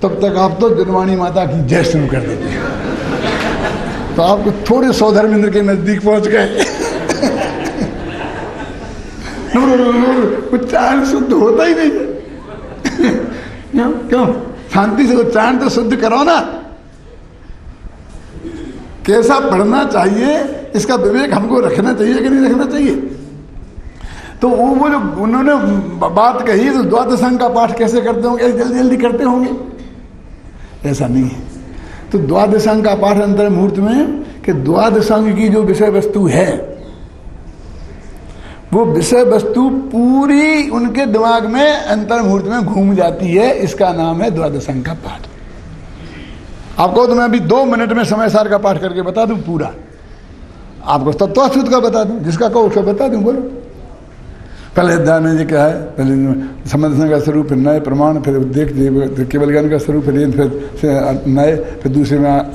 तब तक आप तो जनवाणी माता की जय शुरू कर देते हैं। तो आपको थोड़े सौधर्मेंद्र के नजदीक पहुंच गए। उच्चारण शुद्ध होता ही नहीं। क्यों? शांति से उच्चारण तो शुद्ध करो ना। कैसा पढ़ना चाहिए इसका विवेक हमको रखना चाहिए कि नहीं रखना चाहिए? तो वो जो उन्होंने बात कही, तो द्वादशांग का पाठ कैसे करते होंगे? जल्दी जल्दी करते होंगे, ऐसा नहीं है। तो द्वादशांग का पाठ अंतर मुहूर्त में कि द्वादशांग की जो विषय वस्तु है, वो विषय वस्तु पूरी उनके दिमाग में अंतर मुहूर्त में घूम जाती है। इसका नाम है द्वादशांग का पाठ। आपको तो मैं अभी 2 मिनट में समय सार का पाठ करके बता दूं पूरा। आपको तत्वाच्युत का बता दूं, जिसका कहो उसका बता दूं। बोलो, पहले अध्याय में ये क्या है? पहले समदर्शन का स्वरूप, फिर नए प्रमाण, फिर देख केवल ज्ञान का स्वरूप, फिर नए, फिर दूसरे में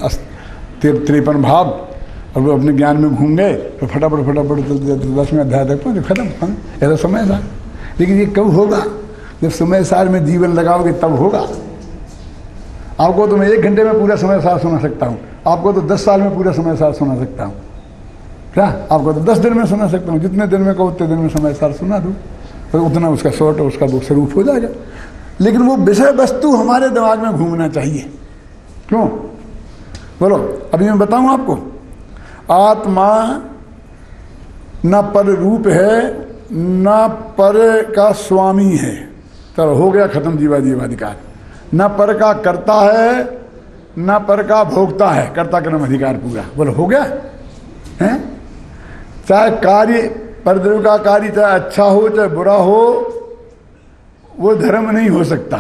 53 भाव, और वो अपने ज्ञान में घूम गए। तो फटाफट 10वें अध्याय तक पहुंचे, खत्म। ऐसा समय सार। लेकिन ये कब होगा? जब समय सार में जीवन लगाओगे तब होगा। आपको तो मैं 1 घंटे में पूरा समय सार सुना सकता हूँ, आपको तो 10 साल में पूरा समय सार सुना सकता हूँ। क्या? आपको तो 10 दिन में सुना सकता हूँ। जितने दिन में कहो उतने दिन में समय सार सुना दूँ, तो उतना उसका शॉर्ट और उसका वो स्वरूप हो जाएगा। लेकिन वो विषय वस्तु हमारे दिमाग में घूमना चाहिए। क्यों? बोलो, अभी मैं बताऊँ आपको। आत्मा न पर रूप है, न पर का स्वामी है। तो हो गया खत्म जीवाधिकार। न पर का कर्ता है, न पर का भोक्ता है। कर्ता कर्म अधिकार पूरा। बोलो, हो गया है? चाहे कार्य परदेव का कार्य चाहे अच्छा हो चाहे बुरा हो, वो धर्म नहीं हो सकता,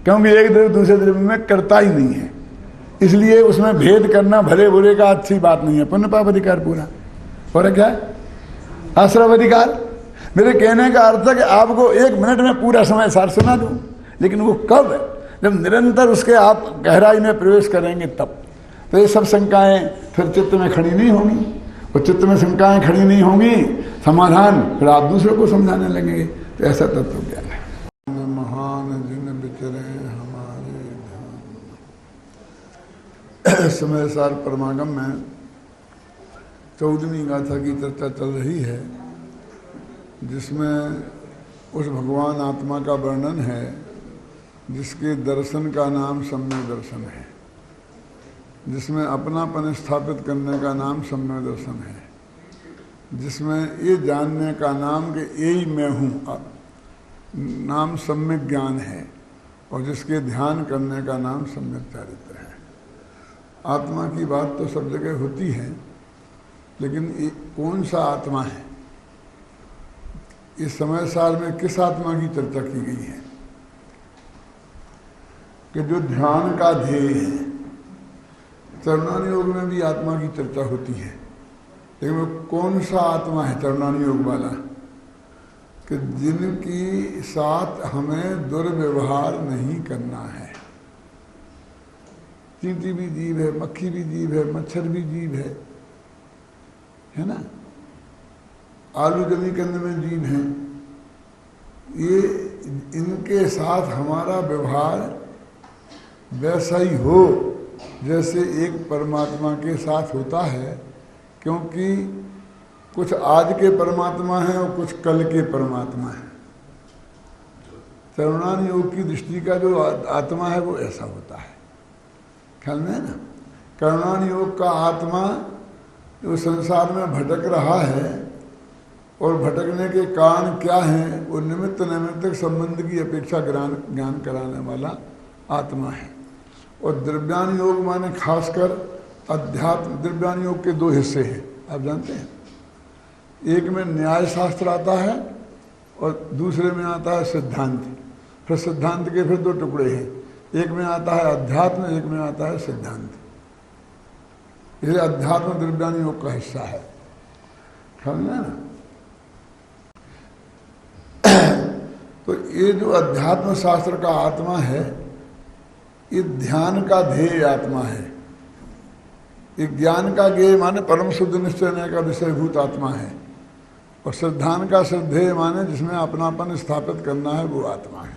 क्योंकि एक द्रव्य दूसरे द्रव्य में करता ही नहीं है। इसलिए उसमें भेद करना भले बुरे का अच्छी बात नहीं है। पुण्य पाप अधिकार पूरा। और क्या है? आश्रव अधिकार। मेरे कहने का अर्थ है कि आपको 1 मिनट में पूरा समय सार सुना दूं, लेकिन वो कब? जब निरंतर उसके आप गहराई में प्रवेश करेंगे तब। तो ये सब शंकाएं फिर चित्त में खड़ी नहीं होंगी। और चित्त में शंकाएं खड़ी नहीं होंगी, समाधान फिर आप दूसरों को समझाने लगेंगे। तो ऐसा तत्व ज्ञान है। महान जिन विचरे हमारे समय सार परमागम में 14वीं गाथा की चर्चा चल रही है, जिसमें उस भगवान आत्मा का वर्णन है जिसके दर्शन का नाम सम्यक दर्शन है। जिसमें अपनापन स्थापित करने का नाम सम्यक दर्शन है, जिसमें ये जानने का नाम कि यही मैं हूँ नाम सम्यक ज्ञान है, और जिसके ध्यान करने का नाम सम्यक चारित्र है। आत्मा की बात तो सब जगह होती है, लेकिन ये कौन सा आत्मा है, इस समय साल में किस आत्मा की चर्चा की गई है? कि जो ध्यान का ध्येय है। चरणानी योग में भी आत्मा की चर्चा होती है, लेकिन वो कौन सा आत्मा है चरणानी योग वाला? कि जिनकी साथ हमें दुर्व्यवहार नहीं करना है। चींटी भी जीव है, मक्खी भी जीव है, मच्छर भी जीव है ना? आलू जमी करने में जीव हैं। ये इनके साथ हमारा व्यवहार वैसा ही हो जैसे एक परमात्मा के साथ होता है, क्योंकि कुछ आज के परमात्मा हैं और कुछ कल के परमात्मा हैं। चरणानी योग की दृष्टि का जो आत्मा है वो ऐसा होता है, ख्याल में है ना? करुणानी योग का आत्मा जो संसार में भटक रहा है और भटकने के कारण क्या हैं, वो निमित्त नैमित्तिक संबंध की अपेक्षा ज्ञान कराने वाला आत्मा है। और द्रव्यान योग माने खासकर अध्यात्म। द्रव्यान योग के दो हिस्से हैं, आप जानते हैं। एक में न्याय शास्त्र आता है और दूसरे में आता है सिद्धांत। फिर सिद्धांत के फिर दो टुकड़े हैं, एक में आता है अध्यात्म, एक में आता है सिद्धांत। इसलिए अध्यात्म द्रव्यान योग का हिस्सा है, समझना ना? तो ये जो अध्यात्म शास्त्र का आत्मा है, ये ध्येय का ध्येय आत्मा है। ये ज्ञान का ज्ञेय माने परम शुद्ध निश्चय का विषयभूत आत्मा है, और सिद्धांत का श्रद्धेय माने जिसमें अपनापन स्थापित करना है वो आत्मा है।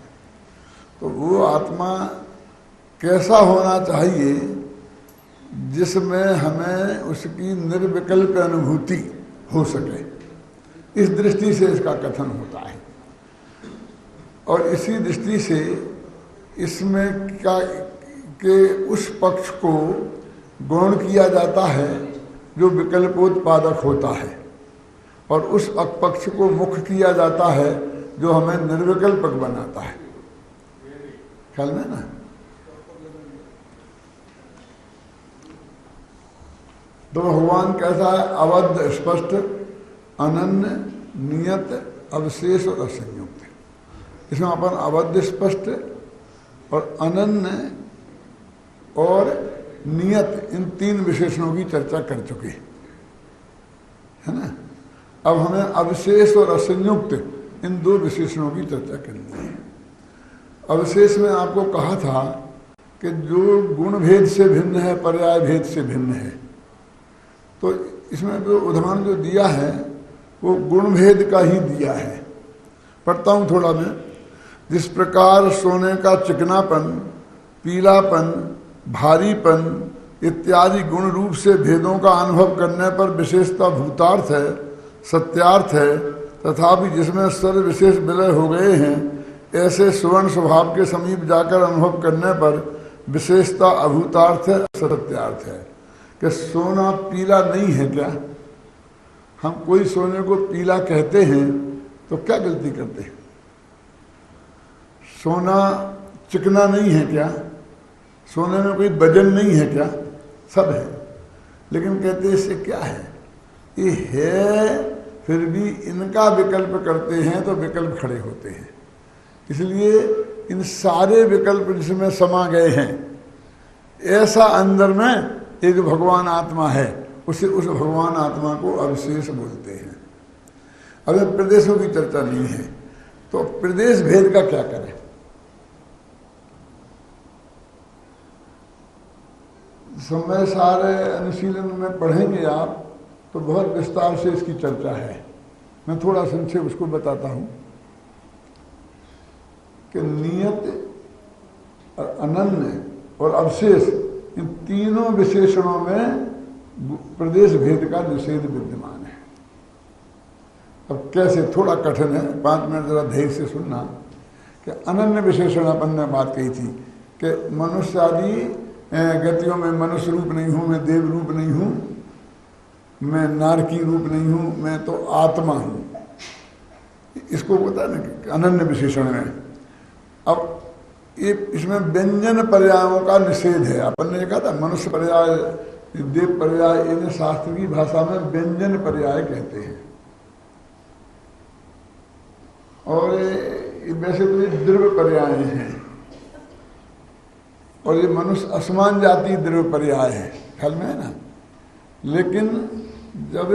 तो वो आत्मा कैसा होना चाहिए जिसमें हमें उसकी निर्विकल्प अनुभूति हो सके, इस दृष्टि से इसका कथन होता है। और इसी दृष्टि से इसमें क्या के उस पक्ष को गौण किया जाता है जो विकल्पोत्पादक होता है, और उस पक्ष को मुख्य किया जाता है जो हमें निर्विकल्पक बनाता है, ख्याल में ना? तो भगवान कैसा है? अवध, स्पष्ट, अनन्य, नियत, अवशेष और असंयुक्त। इसमें अपन अवध, स्पष्ट और अनन्य और नियत, इन तीन विशेषणों की चर्चा कर चुके है ना? अब हमें अवशेष और असंयुक्त इन दो विशेषणों की चर्चा करनी है। अवशेष में आपको कहा था कि जो गुण भेद से भिन्न है, पर्याय भेद से भिन्न है। तो इसमें जो उदाहरण जो दिया है वो गुण भेद का ही दिया है। पढ़ता हूँ थोड़ा मैं। जिस प्रकार सोने का चिकनापन, पीलापन, भारीपन इत्यादि गुण रूप से भेदों का अनुभव करने पर विशेषता भूतार्थ है, सत्यार्थ है, तथापि जिसमें सर्व विशेष विलय हो गए हैं, ऐसे सुवर्ण स्वभाव के समीप जाकर अनुभव करने पर विशेषता अभूतार्थ है, सत्यार्थ है। कि सोना पीला नहीं है क्या? हम कोई सोने को पीला कहते हैं तो क्या गलती करते हैं? सोना चिकना नहीं है क्या? सोने में कोई वजन नहीं है क्या? सब है, लेकिन कहते हैं इससे क्या है? ये है, फिर भी इनका विकल्प करते हैं तो विकल्प खड़े होते हैं। इसलिए इन सारे विकल्प जिसमें समा गए हैं, ऐसा अंदर में एक भगवान आत्मा है, उस भगवान आत्मा को अविशेष बोलते हैं। अब प्रदेशों की चर्चा नहीं है, तो प्रदेश भेद का क्या करें? समय सारे अनुशीलन में पढ़ेंगे आप तो बहुत विस्तार से इसकी चर्चा है। मैं थोड़ा संक्षेप उसको बताता हूँ कि नियत और अनन्य और अवशेष, इन तीनों विशेषणों में प्रदेश भेद का निषेध विद्यमान है। अब कैसे? थोड़ा कठिन है, 5 मिनट जरा धैर्य से सुनना। कि अनन्य विशेषण अपन ने बात कही थी कि मनुष्य आदि गतियों में मनुष्य रूप नहीं हूँ, मैं देव रूप नहीं हूँ, मैं नारकी रूप नहीं हूँ, मैं तो आत्मा हूँ। इसको पता है ना कि अनन्य विशेषण में। अब ये इसमें व्यंजन पर्यायों का निषेध है। अपन ने कहा था मनुष्य पर्याय, देव पर्याय, इन्हें शास्त्र की भाषा में व्यंजन पर्याय कहते हैं। और वैसे तो ये द्रव्य पर्याय हैं, और ये मनुष्य असमान जाति द्रव्य पर्याय है, ख्याल में है ना। लेकिन जब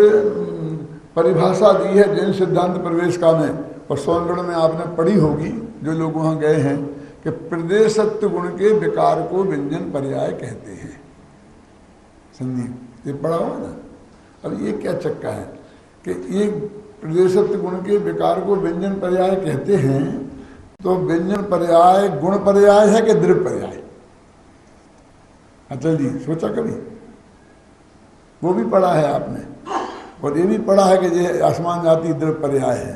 परिभाषा दी है जैन सिद्धांत प्रवेश का में, और सोनगढ़ में आपने पढ़ी होगी जो लोग वहाँ गए हैं, कि प्रदेशत्व गुण के विकार को व्यंजन पर्याय कहते हैं। संदीप, ये पढ़ा हुआ ना। अब ये क्या चक्का है कि ये प्रदेशत्व गुण के विकार को व्यंजन पर्याय कहते हैं, तो व्यंजन पर्याय गुण पर्याय है कि द्रव्य पर्याय? अचल जी सोचा कभी? वो भी पढ़ा है आपने, और ये भी पढ़ा है कि ये आसमान जाति द्रव्य पर्याय है।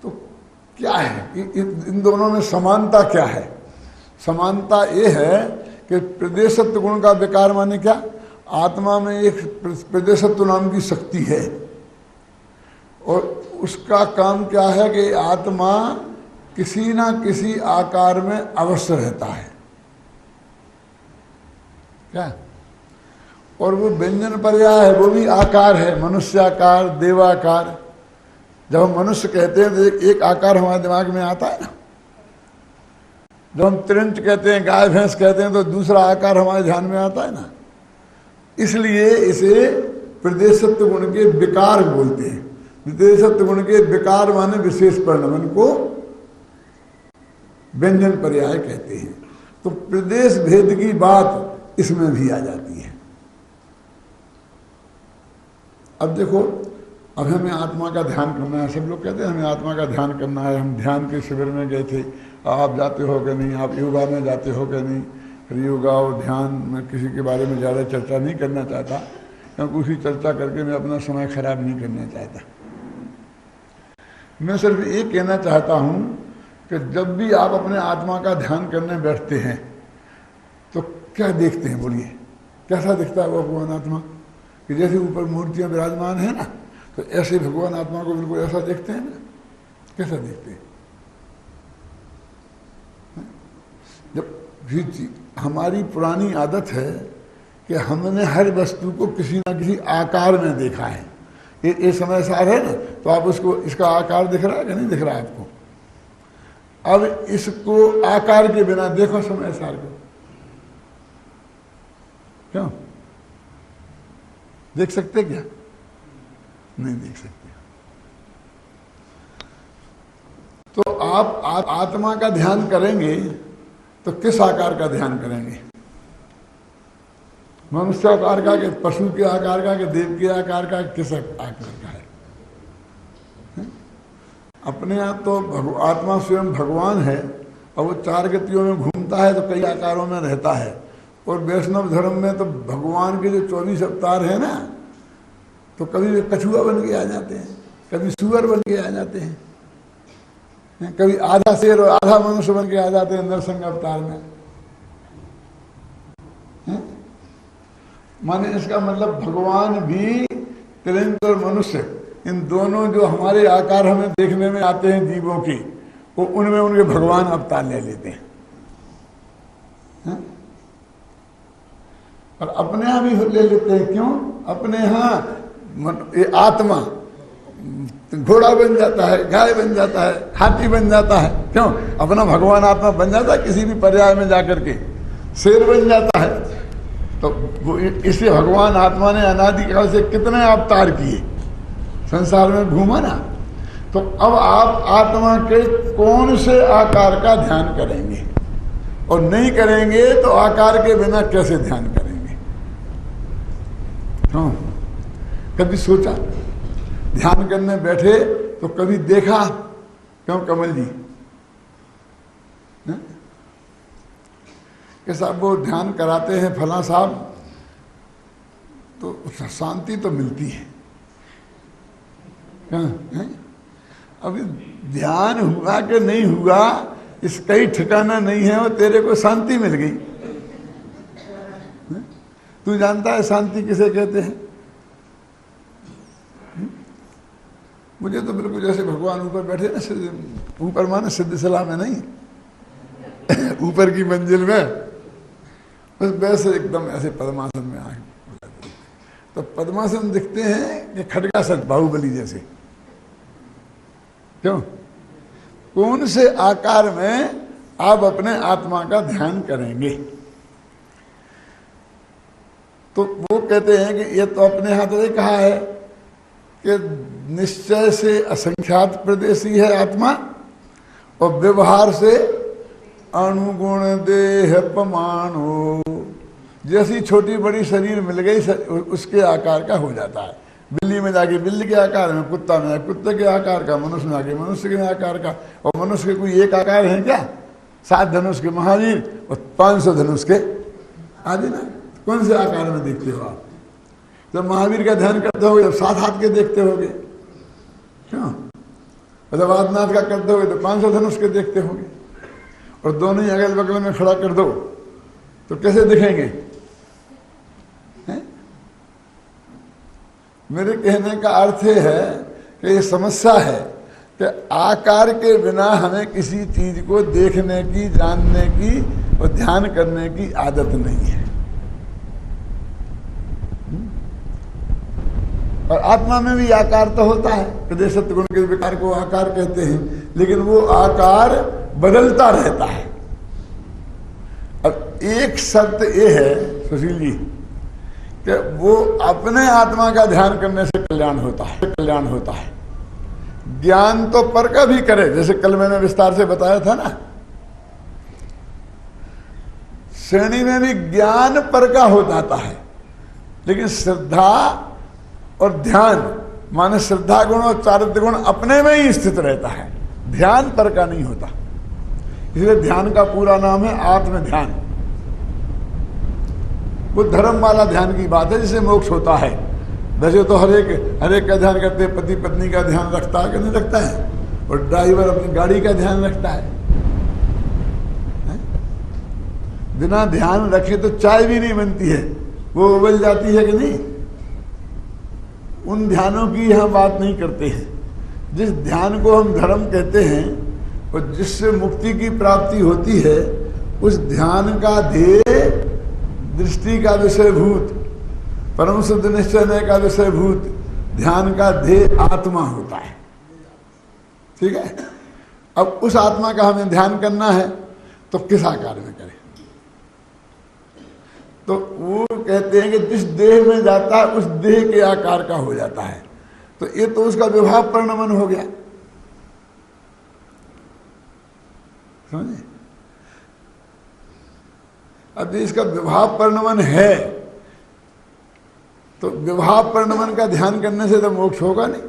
तो क्या है इन दोनों में समानता? क्या है समानता? ये है कि प्रदेशत्व गुण का विकार माने क्या? आत्मा में एक प्रदेशत्व नाम की शक्ति है, और उसका काम क्या है कि आत्मा किसी ना किसी आकार में अवश्य रहता है। क्या? और वो व्यंजन पर्याय है, वो भी आकार है, मनुष्याकार, देवाकार। जब हम मनुष्य कहते हैं तो एक आकार हमारे दिमाग में आता है ना। जब हम त्रिंच कहते हैं, गाय भैंस कहते हैं, तो दूसरा आकार हमारे ध्यान में आता है ना। इसलिए इसे प्रदेशत्व गुण के विकार बोलते हैं। प्रदेशत्व गुण के विकार माने विशेष परिणाम को व्यंजन पर्याय कहते हैं। तो प्रदेश भेद की बात इसमें भी आ जाती है। अब देखो, अब हमें आत्मा का ध्यान करना है। सब लोग कहते हैं हमें आत्मा का ध्यान करना है। हम ध्यान के शिविर में गए थे, आप जाते हो कि नहीं, आप योगा में जाते हो कि नहीं। फिर योगा और ध्यान में किसी के बारे में ज़्यादा चर्चा नहीं करना चाहता, क्योंकि उसी चर्चा करके मैं अपना समय खराब नहीं करना चाहता। मैं सिर्फ ये कहना चाहता हूँ कि जब भी आप अपने आत्मा का ध्यान करने बैठते हैं तो क्या देखते हैं? बोलिए, कैसा दिखता है वो भगवान आत्मा? कि जैसे ऊपर मूर्तियाँ विराजमान है ना, तो ऐसे भगवान आत्मा को बिल्कुल ऐसा देखते हैं ना। कैसा देखते हैं? जब हमारी पुरानी आदत है कि हमने हर वस्तु को किसी ना किसी आकार में देखा है। ये समय सार है ना, तो आप उसको, इसका आकार दिख रहा है कि नहीं दिख रहा है आपको? अब इसको आकार के बिना देखो समय सार को, क्यों देख सकते क्या? नहीं देख सकते। तो आप आत्मा का ध्यान करेंगे तो किस आकार का ध्यान करेंगे? मनुष्य आकार का, कि पशु के आकार का, कि देव के आकार का, किस आकार का है? अपने यहाँ तो आत्मा स्वयं भगवान है, और वो चार गतियों में घूमता है, तो कई आकारों में रहता है। और वैष्णव धर्म में तो भगवान के जो 24 अवतार है ना, तो कभी वे कछुआ बन के आ जाते हैं, कभी सुअर बन के आ जाते हैं, कभी आधा शेर और आधा मनुष्य बन के आ जाते हैं नरसिंह अवतार में। माने इसका मतलब भगवान भी, त्रिलिंग और मनुष्य, इन दोनों जो हमारे आकार हमें देखने में आते हैं जीवों की, वो उनमें उनके भगवान अवतार ले लेते हैं। और अपने यहाँ भी ले लेते हैं। क्यों? अपने यहाँ ये आत्मा घोड़ा बन जाता है, गाय बन जाता है, हाथी बन जाता है। क्यों? अपना भगवान आत्मा बन जाता है किसी भी पर्याय में जाकर के, शेर बन जाता है। तो इससे भगवान आत्मा ने अनादिकाल से कितने अवतार किए, संसार में घूमा ना। तो अब आप आत्मा के कौन से आकार का ध्यान करेंगे? और नहीं करेंगे तो आकार के बिना कैसे ध्यान करेंगे? हाँ, कभी सोचा? ध्यान करने बैठे तो कभी देखा? क्यों कमल जी, कि साहब वो ध्यान कराते हैं फला साहब, तो शांति तो मिलती है। अभी ध्यान हुआ कि नहीं हुआ, इसका ही ठिकाना नहीं है और तेरे को शांति मिल गई। तू जानता है शांति किसे कहते हैं? मुझे तो बिल्कुल जैसे भगवान ऊपर बैठे ना, ऊपर माने सिद्ध सलाह में नहीं, ऊपर की मंजिल में, बस वैसे एकदम ऐसे पद्मासन में आए तो पद्मासन दिखते हैं कि खड्गासन, बाहुबली जैसे। क्यों? कौन से आकार में आप अपने आत्मा का ध्यान करेंगे? तो वो कहते हैं कि ये तो अपने हाथ में कहा है कि निश्चय से असंख्यात प्रदेशी है आत्मा और व्यवहार से अणुगुण देह पमाणु। जैसी छोटी बड़ी शरीर मिल गई उसके आकार का हो जाता है। बिल्ली में जाके बिल्ली के आकार में, कुत्ता में जाके कुत्ते के आकार का, मनुष्य में जाके मनुष्य के आकार का। और मनुष्य के कोई एक आकार है क्या? 7 धनुष के महावीर और 500 धनुष के आदि ना। कौन से आकार में देखते हो आप? जब महावीर का ध्यान करते होगे जब 7 हाथ के देखते होगे, क्यों? और जब आदिनाथ का करते होगे तो 500 धनुष के देखते होगे। और दोनों ही अगल बगल में खड़ा कर दो तो कैसे दिखेंगे? मेरे कहने का अर्थ है कि ये समस्या है कि आकार के बिना हमें किसी चीज को देखने की, जानने की और ध्यान करने की आदत नहीं है। और आत्मा में भी आकार तो होता है, हृदय सत्य गुण के विकार को आकार कहते हैं, लेकिन वो आकार बदलता रहता है। अब एक शर्त ये है सुशील जी कि वो अपने आत्मा का ध्यान करने से कल्याण होता है, कल्याण होता है। ज्ञान तो पर का भी करे, जैसे कल मैंने विस्तार से बताया था ना, श्रेणी में भी ज्ञान पर का हो जाता है, लेकिन श्रद्धा और ध्यान माने श्रद्धा गुण और चारित्र गुण अपने में ही स्थित रहता है, ध्यान पर का नहीं होता। इसलिए ध्यान का पूरा नाम है आत्म ध्यान। वो धर्म वाला ध्यान की बात है जिससे मोक्ष होता है। वैसे तो हर एक का ध्यान करते हैं, पति पत्नी का ध्यान रखता है कि नहीं रखता है, और ड्राइवर अपनी गाड़ी का ध्यान रखता है। बिना ध्यान रखे तो चाय भी नहीं बनती है, वो उबल जाती है कि नहीं। उन ध्यानों की यहाँ बात नहीं करते हैं। जिस ध्यान को हम धर्म कहते हैं और जिससे मुक्ति की प्राप्ति होती है, उस ध्यान का ध्येय दृष्टि का विषयभूत, परम शुद्ध निश्चय का विषयभूत ध्यान का ध्येय आत्मा होता है। ठीक है? अब उस आत्मा का हमें ध्यान करना है तो किस आकार में करें? तो वो कहते हैं कि जिस देह में जाता है उस देह के आकार का हो जाता है। तो ये तो उसका विभाव परिणमन हो गया, समझे? अब इसका विभाव परिणमन है तो विभाव परिणमन का ध्यान करने से तो मोक्ष होगा नहीं।